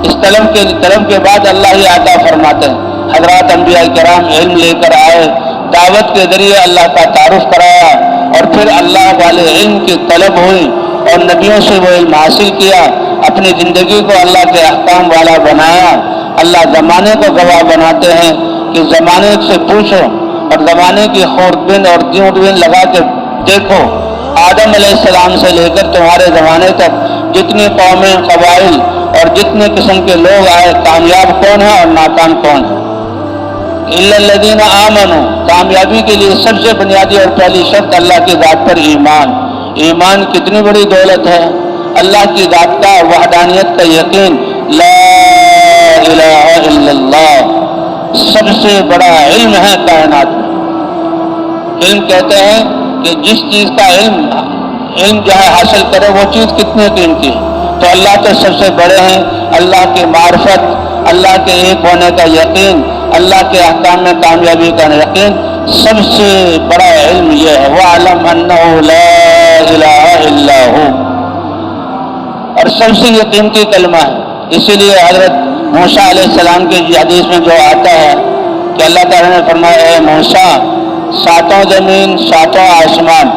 اس طلب کے بعد اللہ ہی عطا فرماتے ہیں۔ حضرات انبیاء کرام علم لے کر آئے، دعوت کے ذریعے اللہ کا تعارف کرایا، اور پھر اللہ والے علم کی طلب ہوئی اور نبیوں سے وہ علم حاصل کیا، اپنی زندگی کو اللہ کے احکام والا بنایا۔ اللہ زمانے کو گواہ بناتے ہیں کہ زمانے سے پوچھو اور زمانے کی خوردبین اور دیوڑبین لگا کے دیکھو، آدم علیہ السلام سے لے کر تمہارے زمانے تک جتنی قومیں، قبائل اور جتنے قسم کے لوگ آئے، کامیاب کون ہے اور ناکام کون ہے؟ الا الذین آمنوا، کامیابی کے لیے سب سے بنیادی اور پہلی شرط اللہ کی ذات پر ایمان۔ ایمان کتنی بڑی دولت ہے، اللہ کی ذات کا وحدانیت کا یقین، لا الہ الا اللہ سب سے بڑا علم ہے کائنات میں۔ علم کہتے ہیں کہ جس چیز کا علم جو ہے حاصل کرے، وہ چیز کتنی قیمتی ہے، تو اللہ تو سب سے بڑے ہیں۔ اللہ کی معرفت، اللہ کے ایک ہونے کا یقین، اللہ کے احکام میں کامیابی کا یقین، سب سے بڑا علم یہ ہے۔ وَاعْلَمْ أَنَّهُ لَا إِلَهَ إِلَّا هُوَ، اور سب سے یہ قیمتی کلمہ ہے۔ اسی لیے حضرت موسیٰ علیہ السلام کی حدیث میں جو آتا ہے کہ اللہ تعالیٰ نے فرمایا، اے موسیٰ، ساتوں زمین، ساتوں آسمان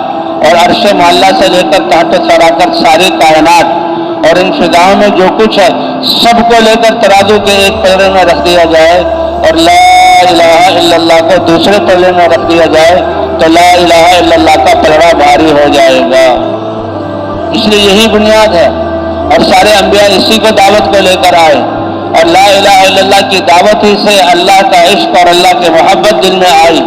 اور عرش معلیٰ سے لے کر تحت ثری تک ساری کائنات اور ان فضاؤں میں جو کچھ ہے، سب کو لے کر ترازو کے ایک پلڑے میں رکھ دیا جائے، اور لا الہ الا اللہ کو دوسرے پلڑے میں رکھ دیا جائے، تو لا الہ الا اللہ کا پلڑا بھاری ہو جائے گا۔ اس لیے یہی بنیاد ہے، اور سارے انبیاء اسی کو دعوت کو لے کر آئے، اور لا الہ الا اللہ کی دعوت ہی سے اللہ کا عشق اور اللہ کی محبت دل میں آئی،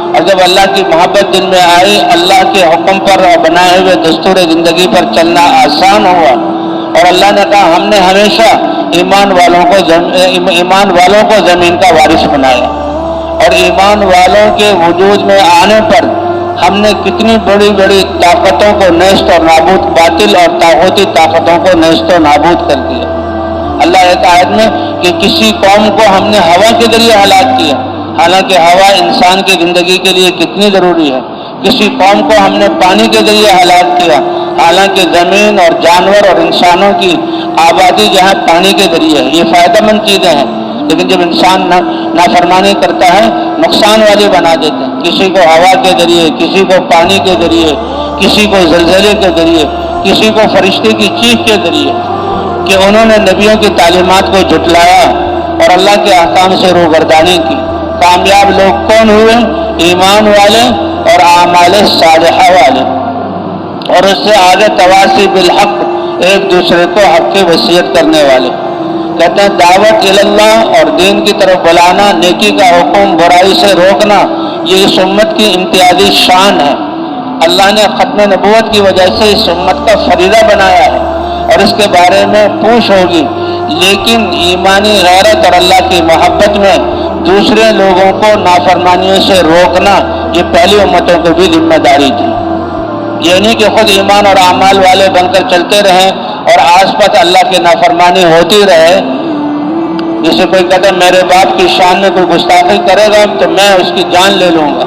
اور جب اللہ کی محبت دل میں آئی، اللہ کے حکم پر بنائے ہوئے دستور زندگی پر چلنا آسان ہوا، اور اللہ نے کہا ہم نے ہمیشہ ایمان والوں کو زمین کا وارث بنایا، اور ایمان والوں کے وجود میں آنے پر ہم نے کتنی بڑی بڑی طاقتوں کو نیست اور نابود، باطل اور طاغوتی طاقتوں کو نیست و نابود کر دیا۔ اللہ ایک آیت میں کہ کسی قوم کو ہم نے ہوا کے ذریعے ہلاک کیا، حالانکہ ہوا انسان کی زندگی کے لیے کتنی ضروری ہے۔ کسی قوم کو ہم نے پانی کے ذریعے ہلاک کیا، حالانکہ زمین اور جانور اور انسانوں کی آبادی جہاں پانی کے ذریعے ہے۔ یہ فائدہ مند چیزیں ہیں، لیکن جب انسان نافرمانی کرتا ہے، نقصان والی بنا دیتے ہیں۔ کسی کو ہوا کے ذریعے، کسی کو پانی کے ذریعے، کسی کو زلزلے کے ذریعے، کسی کو فرشتے کی چیخ کے ذریعے، کہ انہوں نے نبیوں کی تعلیمات کو جھٹلایا اور اللہ کے احکام سے روگردانی کی۔ کامیاب لوگ کون ہوئے؟ ایمان والے اور اعمال صالحہ والے، اور اس سے آگے تواصی بالحق، ایک دوسرے کو حق کی وصیت کرنے والے۔ کہتے ہیں دعوت اللہ اور دین کی طرف بلانا، نیکی کا حکم، برائی سے روکنا، یہ اس امت کی امتیازی شان ہے۔ اللہ نے ختم نبوت کی وجہ سے اس امت کا فریضہ بنایا ہے، اور اس کے بارے میں پوچھ ہوگی، لیکن ایمانی غیرت اور اللہ کی محبت میں دوسرے لوگوں کو نافرمانیوں سے روکنا، یہ پہلی امتوں کو بھی ذمہ داری تھی۔ یہ نہیں کہ خود ایمان اور اعمال والے بن کر چلتے رہیں اور آس پاس اللہ کی نافرمانی ہوتی رہے۔ جسے کوئی کہتا ہے میرے باپ کی شان میں کوئی گستاخی کرے گا تو میں اس کی جان لے لوں گا،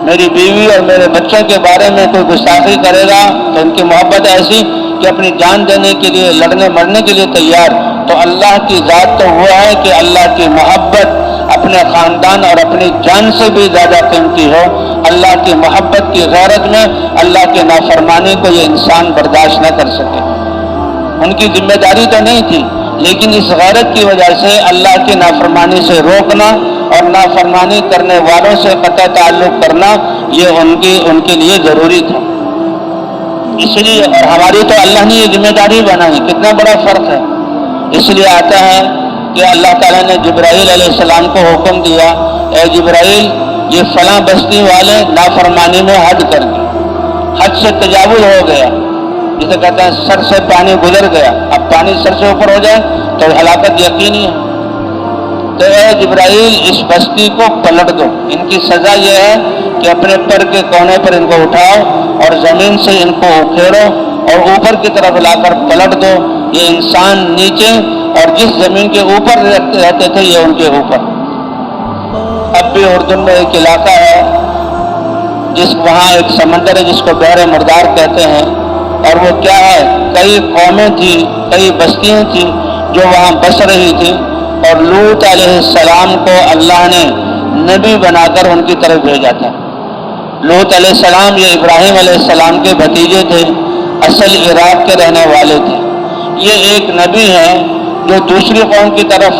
میری بیوی اور میرے بچوں کے بارے میں کوئی گستاخی کرے گا تو ان کی محبت ایسی کہ اپنی جان دینے کے لیے لڑنے مرنے کے لیے تیار، تو اللہ کی ذات تو وہ ہے کہ اللہ کی محبت اپنے خاندان اور اپنی جان سے بھی زیادہ قیمتی ہو۔ اللہ کی محبت کی غیرت میں اللہ کی نافرمانی کو یہ انسان برداشت نہ کر سکے۔ ان کی ذمہ داری تو نہیں تھی، لیکن اس غیرت کی وجہ سے اللہ کی نافرمانی سے روکنا اور نافرمانی کرنے والوں سے قطع تعلق کرنا یہ ان کے لیے ضروری تھا۔ اس لیے اور ہماری تو اللہ نے یہ ذمہ داری بنائی، کتنا بڑا فرق ہے۔ اس لیے آتا ہے کہ اللہ تعالیٰ نے جبرائیل علیہ السلام کو حکم دیا، اے جبرائیل یہ فلاں بستی والے نافرمانی میں حد کر گئے، حد سے تجاوز ہو گیا، جسے کہتے ہیں سر سے پانی گزر گیا۔ اب پانی سر سے اوپر ہو جائے تو ہلاکت یقینی ہے۔ تو اے جبرائیل اس بستی کو پلٹ دو، ان کی سزا یہ ہے کہ اپنے پر کے کونے پر ان کو اٹھاؤ اور زمین سے ان کو اکھیڑو اور اوپر کی طرف لا کر پلٹ دو۔ یہ انسان نیچے اور جس زمین کے اوپر رہتے تھے یہ ان کے اوپر۔ اب بھی اردن میں ایک علاقہ ہے وہاں ایک سمندر ہے جس کو بحر مردار کہتے ہیں، اور وہ کیا ہے، کئی قومیں تھیں، کئی بستیاں تھیں جو وہاں بس رہی تھیں، اور لوط علیہ السلام کو اللہ نے نبی بنا کر ان کی طرف بھیجا تھا۔ لوط علیہ السلام یہ ابراہیم علیہ السلام کے بھتیجے تھے، اصل عراق کے رہنے والے تھے۔ یہ ایک نبی ہے جو دوسری قوم کی طرف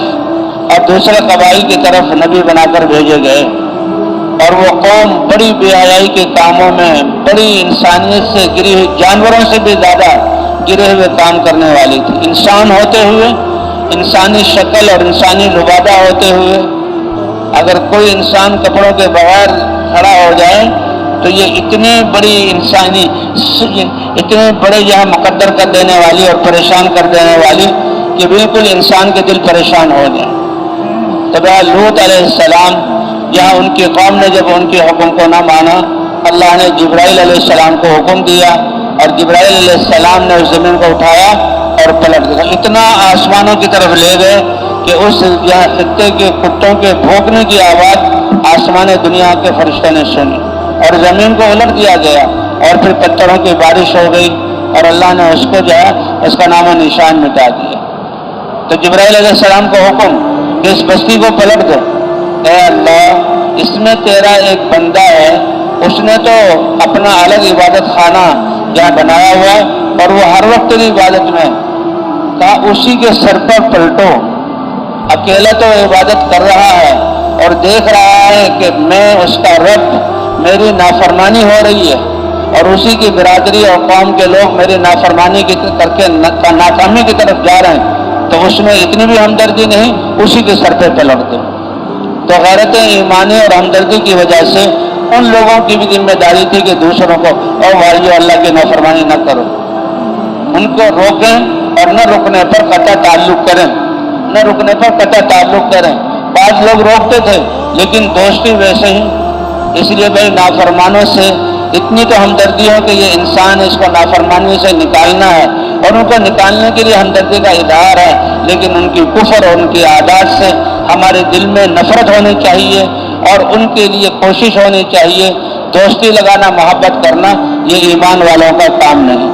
اور دوسرے قبائل کی طرف نبی بنا کر بھیجے گئے، اور وہ قوم بڑی بے حیائی کے کاموں میں، بڑی انسانیت سے گری ہوئی، جانوروں سے بھی زیادہ گرے ہوئے کام کرنے والی تھی۔ انسان ہوتے ہوئے، انسانی شکل اور انسانی لبادہ ہوتے ہوئے، اگر کوئی انسان کپڑوں کے بغیر کھڑا ہو جائے تو یہ اتنے بڑے یہاں مقدر کر دینے والی اور پریشان کر دینے والی کہ بالکل انسان کے دل پریشان ہو جائیں۔ تب لوط علیہ السلام یہاں ان کی قوم نے جب ان کے حکم کو نہ مانا، اللہ نے جبرائیل علیہ السلام کو حکم دیا اور جبرائیل علیہ السلام نے اس زمین کو اٹھایا اور پلٹ دیا۔ اتنا آسمانوں کی طرف لے گئے کہ اس یہاں خطے کے کتوں کے بھونکنے کی آواز آسمان دنیا کے فرشتوں نے سنی اور زمین کو الٹ دیا گیا، اور پھر پتھروں کی بارش ہو گئی اور اللہ نے اس کو جو ہے اس کا نام و نشان مٹا دیا۔ تو جبرائیل علیہ السلام کو حکم کہ اس بستی کو پلٹ دو۔ اے اللہ، اس میں تیرا ایک بندہ ہے، اس نے تو اپنا الگ عبادت خانہ یہاں بنایا ہوا ہے اور وہ ہر وقت تیری عبادت میں، کہا اسی کے سر پر پلٹو۔ اکیلا تو عبادت کر رہا ہے اور دیکھ رہا ہے کہ میں اس کا رب، میری نافرمانی ہو رہی ہے اور اسی کی برادری اور قوم کے لوگ میری نافرمانی کر کے ناکامی کی طرف جا رہے ہیں، تو اس میں اتنی بھی ہمدردی نہیں، اسی کے سر پہ پلٹ دو۔ تو غیرت ایمانی اور ہمدردی کی وجہ سے ان لوگوں کی بھی ذمہ داری تھی کہ دوسروں کو او بھائیو اللہ کی نافرمانی نہ کرو، ان کو روکیں اور نہ رکنے پر قطع تعلق کریں، نہ رکنے پر قطع تعلق کریں۔ بعض لوگ روکتے تھے لیکن دوستی ویسے ہی، اس لیے بھائی نافرمانوں سے اتنی تو ہمدردی ہو کہ یہ انسان اس کو نافرمانی سے نکالنا ہے، اور ان کو نکالنے کے لیے ہمدردی کا اظہار ہے، لیکن ان کی کفر اور ان کی عادات سے ہمارے دل میں نفرت ہونی چاہیے اور ان کے لیے کوشش ہونی چاہیے۔ دوستی لگانا، محبت کرنا یہ ایمان والوں کا کام نہیں،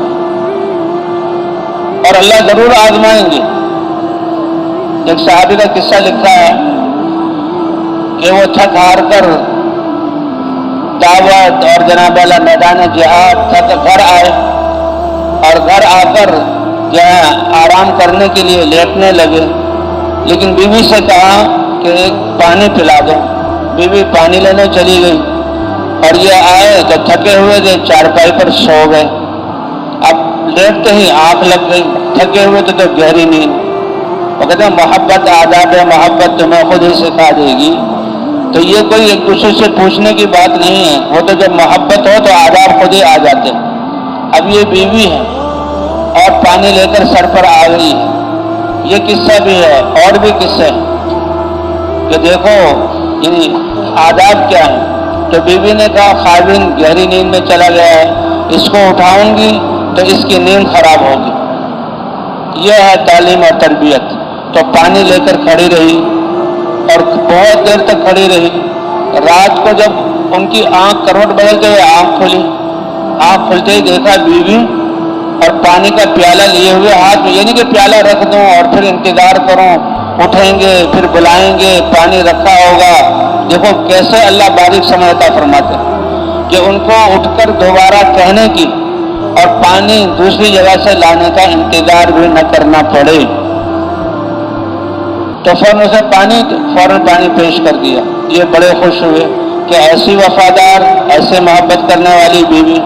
اور اللہ ضرور آزمائیں گے۔ ایک صحابی کا قصہ لکھا ہے کہ وہ تھک ہار کر دعوت اور جناب اللہ میدان جہاد تھک گھر آئے، اور گھر آ کر جہاں آرام کرنے کے لیے لیٹنے لگے، لیکن بیوی سے کہا کہ ایک پانی پلا دو۔ بیوی پانی لینے چلی گئی اور یہ آئے تو تھکے ہوئے تھے، چارپائی پر سو گئے۔ اب لیٹتے ہی آنکھ لگ گئی، تھکے ہوئے تو گہری نیند۔ وہ کہتے ہیں محبت آداب ہے، محبت تمہیں خود ہی سکھا دے گی۔ تو یہ کوئی ایک دوسرے سے پوچھنے کی بات نہیں ہے، وہ تو جب محبت ہو تو آداب خود ہی آ جاتے ہیں۔ اب یہ بیوی ہے اور پانی لے کر سر پر آ گئی ہے۔ یہ قصہ بھی ہے اور بھی قصے ہیں کہ دیکھو یعنی آداب کیا ہے۔ تو بیوی نے کہا خاوند گہری نیند میں چلا گیا ہے، اس کو اٹھاؤں گی تو اس کی نیند خراب ہوگی۔ یہ ہے تعلیم اور تربیت۔ تو پانی لے کر کھڑی رہی اور بہت دیر تک کھڑی رہی۔ رات کو جب ان کی آنکھ کروٹ بدلتے ہوئے آنکھ کھلی، آنکھ کھلتے ہی دیکھا بیوی اور پانی کا پیالہ لیے ہوئے ہاتھ میں، یہ نہیں کہ پیالہ رکھ دوں اور پھر انتظار کروں، اٹھیں گے پھر بلائیں گے، پانی رکھا ہوگا۔ دیکھو کیسے اللہ باریک سمجھ عطا فرماتے ہیں کہ ان کو اٹھ کر دوبارہ کہنے کی اور پانی دوسری جگہ سے لانے کا انتظار بھی نہ کرنا پڑے، تو فوراً پانی پیش کر دیا۔ یہ بڑے خوش ہوئے کہ ایسی وفادار، ایسے محبت کرنے والی بیوی۔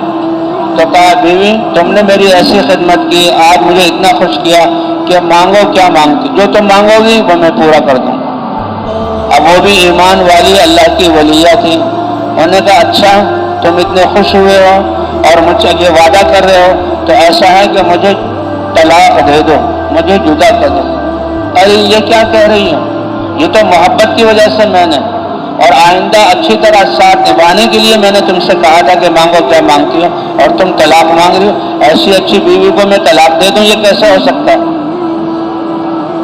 تو کہا بیوی تم نے میری ایسی خدمت کی، آج مجھے اتنا خوش کیا کہ مانگو کیا مانگتی، جو تم مانگو گی وہ میں پورا کر دوں۔ اب وہ بھی ایمان والی اللہ کی ولیہ تھی، انہوں نے کہا اچھا تم اتنے خوش ہوئے ہو اور مجھ سے یہ وعدہ کر رہے ہو تو ایسا ہے کہ مجھے طلاق دے دو، مجھے جدا کر دو۔ ارے یہ کیا کہہ رہی ہو، یہ تو محبت کی وجہ سے میں نے اور آئندہ اچھی طرح ساتھ نبھانے کے لیے میں نے تم سے کہا تھا کہ مانگو کیا مانگتی ہو اور تم طلاق مانگ رہی ہو، ایسی اچھی بیوی کو میں طلاق دے دوں، یہ کیسے ہو سکتا ہے؟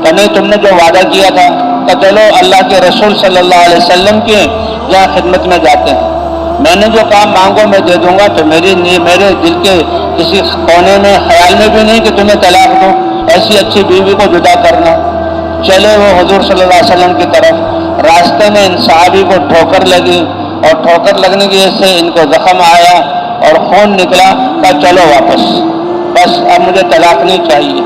کہ نہیں تم نے جو وعدہ کیا تھا کہ چلو اللہ کے رسول صلی اللہ علیہ وسلم کی جہاں خدمت میں جاتے ہیں، میں نے جو کہا مانگو میں دے دوں گا، تو میرے دل کے کسی کونے میں خیال میں بھی نہیں کہ تمہیں طلاق دوں، ایسی اچھی بیوی کو جدا کرنا۔ چلے وہ حضور صلی اللہ علیہ وسلم کی طرف، راستے میں ان صحابی کو ٹھوکر لگی اور ٹھوکر لگنے کی وجہ سے ان کو زخم آیا اور خون نکلا، کہا چلو واپس، بس اب مجھے طلاق نہیں چاہیے۔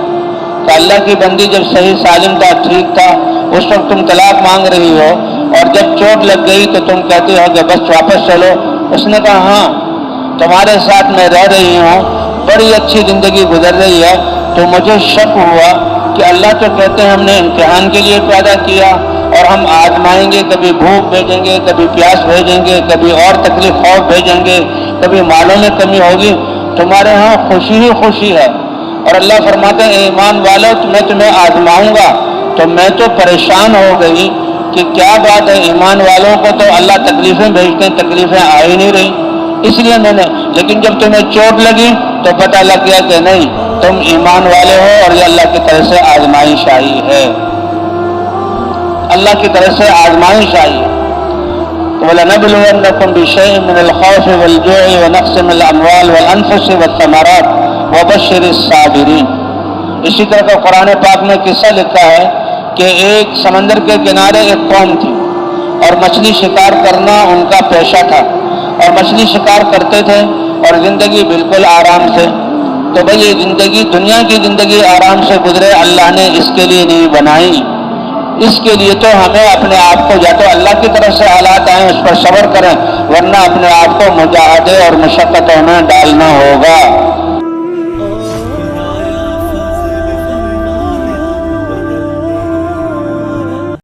کہ اللہ کی بندی جب صحیح سالم تھا، ٹھیک تھا، اس وقت تم طلاق مانگ رہی ہو اور جب چوٹ لگ گئی تو تم کہتے ہو کہ بس واپس چلو۔ اس نے کہا ہاں تمہارے ساتھ میں رہ رہی ہوں، بڑی اچھی زندگی گزر رہی ہے، تو مجھے شک ہوا کہ اللہ تو کہتے ہیں ہم نے امتحان کے لیے پیدا کیا اور ہم آزمائیں گے، کبھی بھوک بھیجیں گے، کبھی پیاس بھیجیں گے، کبھی اور تکلیف خوف بھیجیں گے، کبھی مالوں میں کمی ہوگی، تمہارے ہاں خوشی ہی خوشی ہے۔ اور اللہ فرماتے ہیں ایمان والو میں تمہیں آزماؤں گا، تو میں تو پریشان ہو گئی کہ کیا بات ہے، ایمان والوں کو تو اللہ تکلیفیں بھیجتے ہیں، تکلیفیں آ ہی نہیں رہی، اس لیے میں نے، لیکن جب تمہیں چوٹ لگی تو پتہ لگ گیا کہ نہیں تم ایمان والے ہو اور یہ اللہ کی طرف سے آزمائش آئی ہے، اللہ کی طرف سے آزمائش آئی ہے۔ وَلَنَبْلُوَنَّكُمْ بِشَيْءٍ مِّنَ الْخَوْفِ وَالْجُوعِ وَنَقْصٍ مِّنَ الْأَمْوَالِ وَالْأَنفُسِ وَالثَّمَرَاتِ وَبَشِّرِ الصَّابِرِينَ۔ اسی طرح کا قرآن پاک میں قصہ لکھا ہے کہ ایک سمندر کے کنارے ایک قوم تھی اور مچھلی شکار کرنا ان کا پیشہ تھا اور مچھلی شکار کرتے تھے اور زندگی بالکل آرام سے۔ تو بھئی یہ زندگی دنیا کی زندگی آرام سے گزرے، اللہ نے اس کے لیے نہیں بنائی، اس کے لیے تو ہمیں اپنے آپ کو یا تو اللہ کی طرف سے حالات آئیں اس پر صبر کریں، ورنہ اپنے آپ کو مجاہدے اور مشقتوں میں ڈالنا ہوگا۔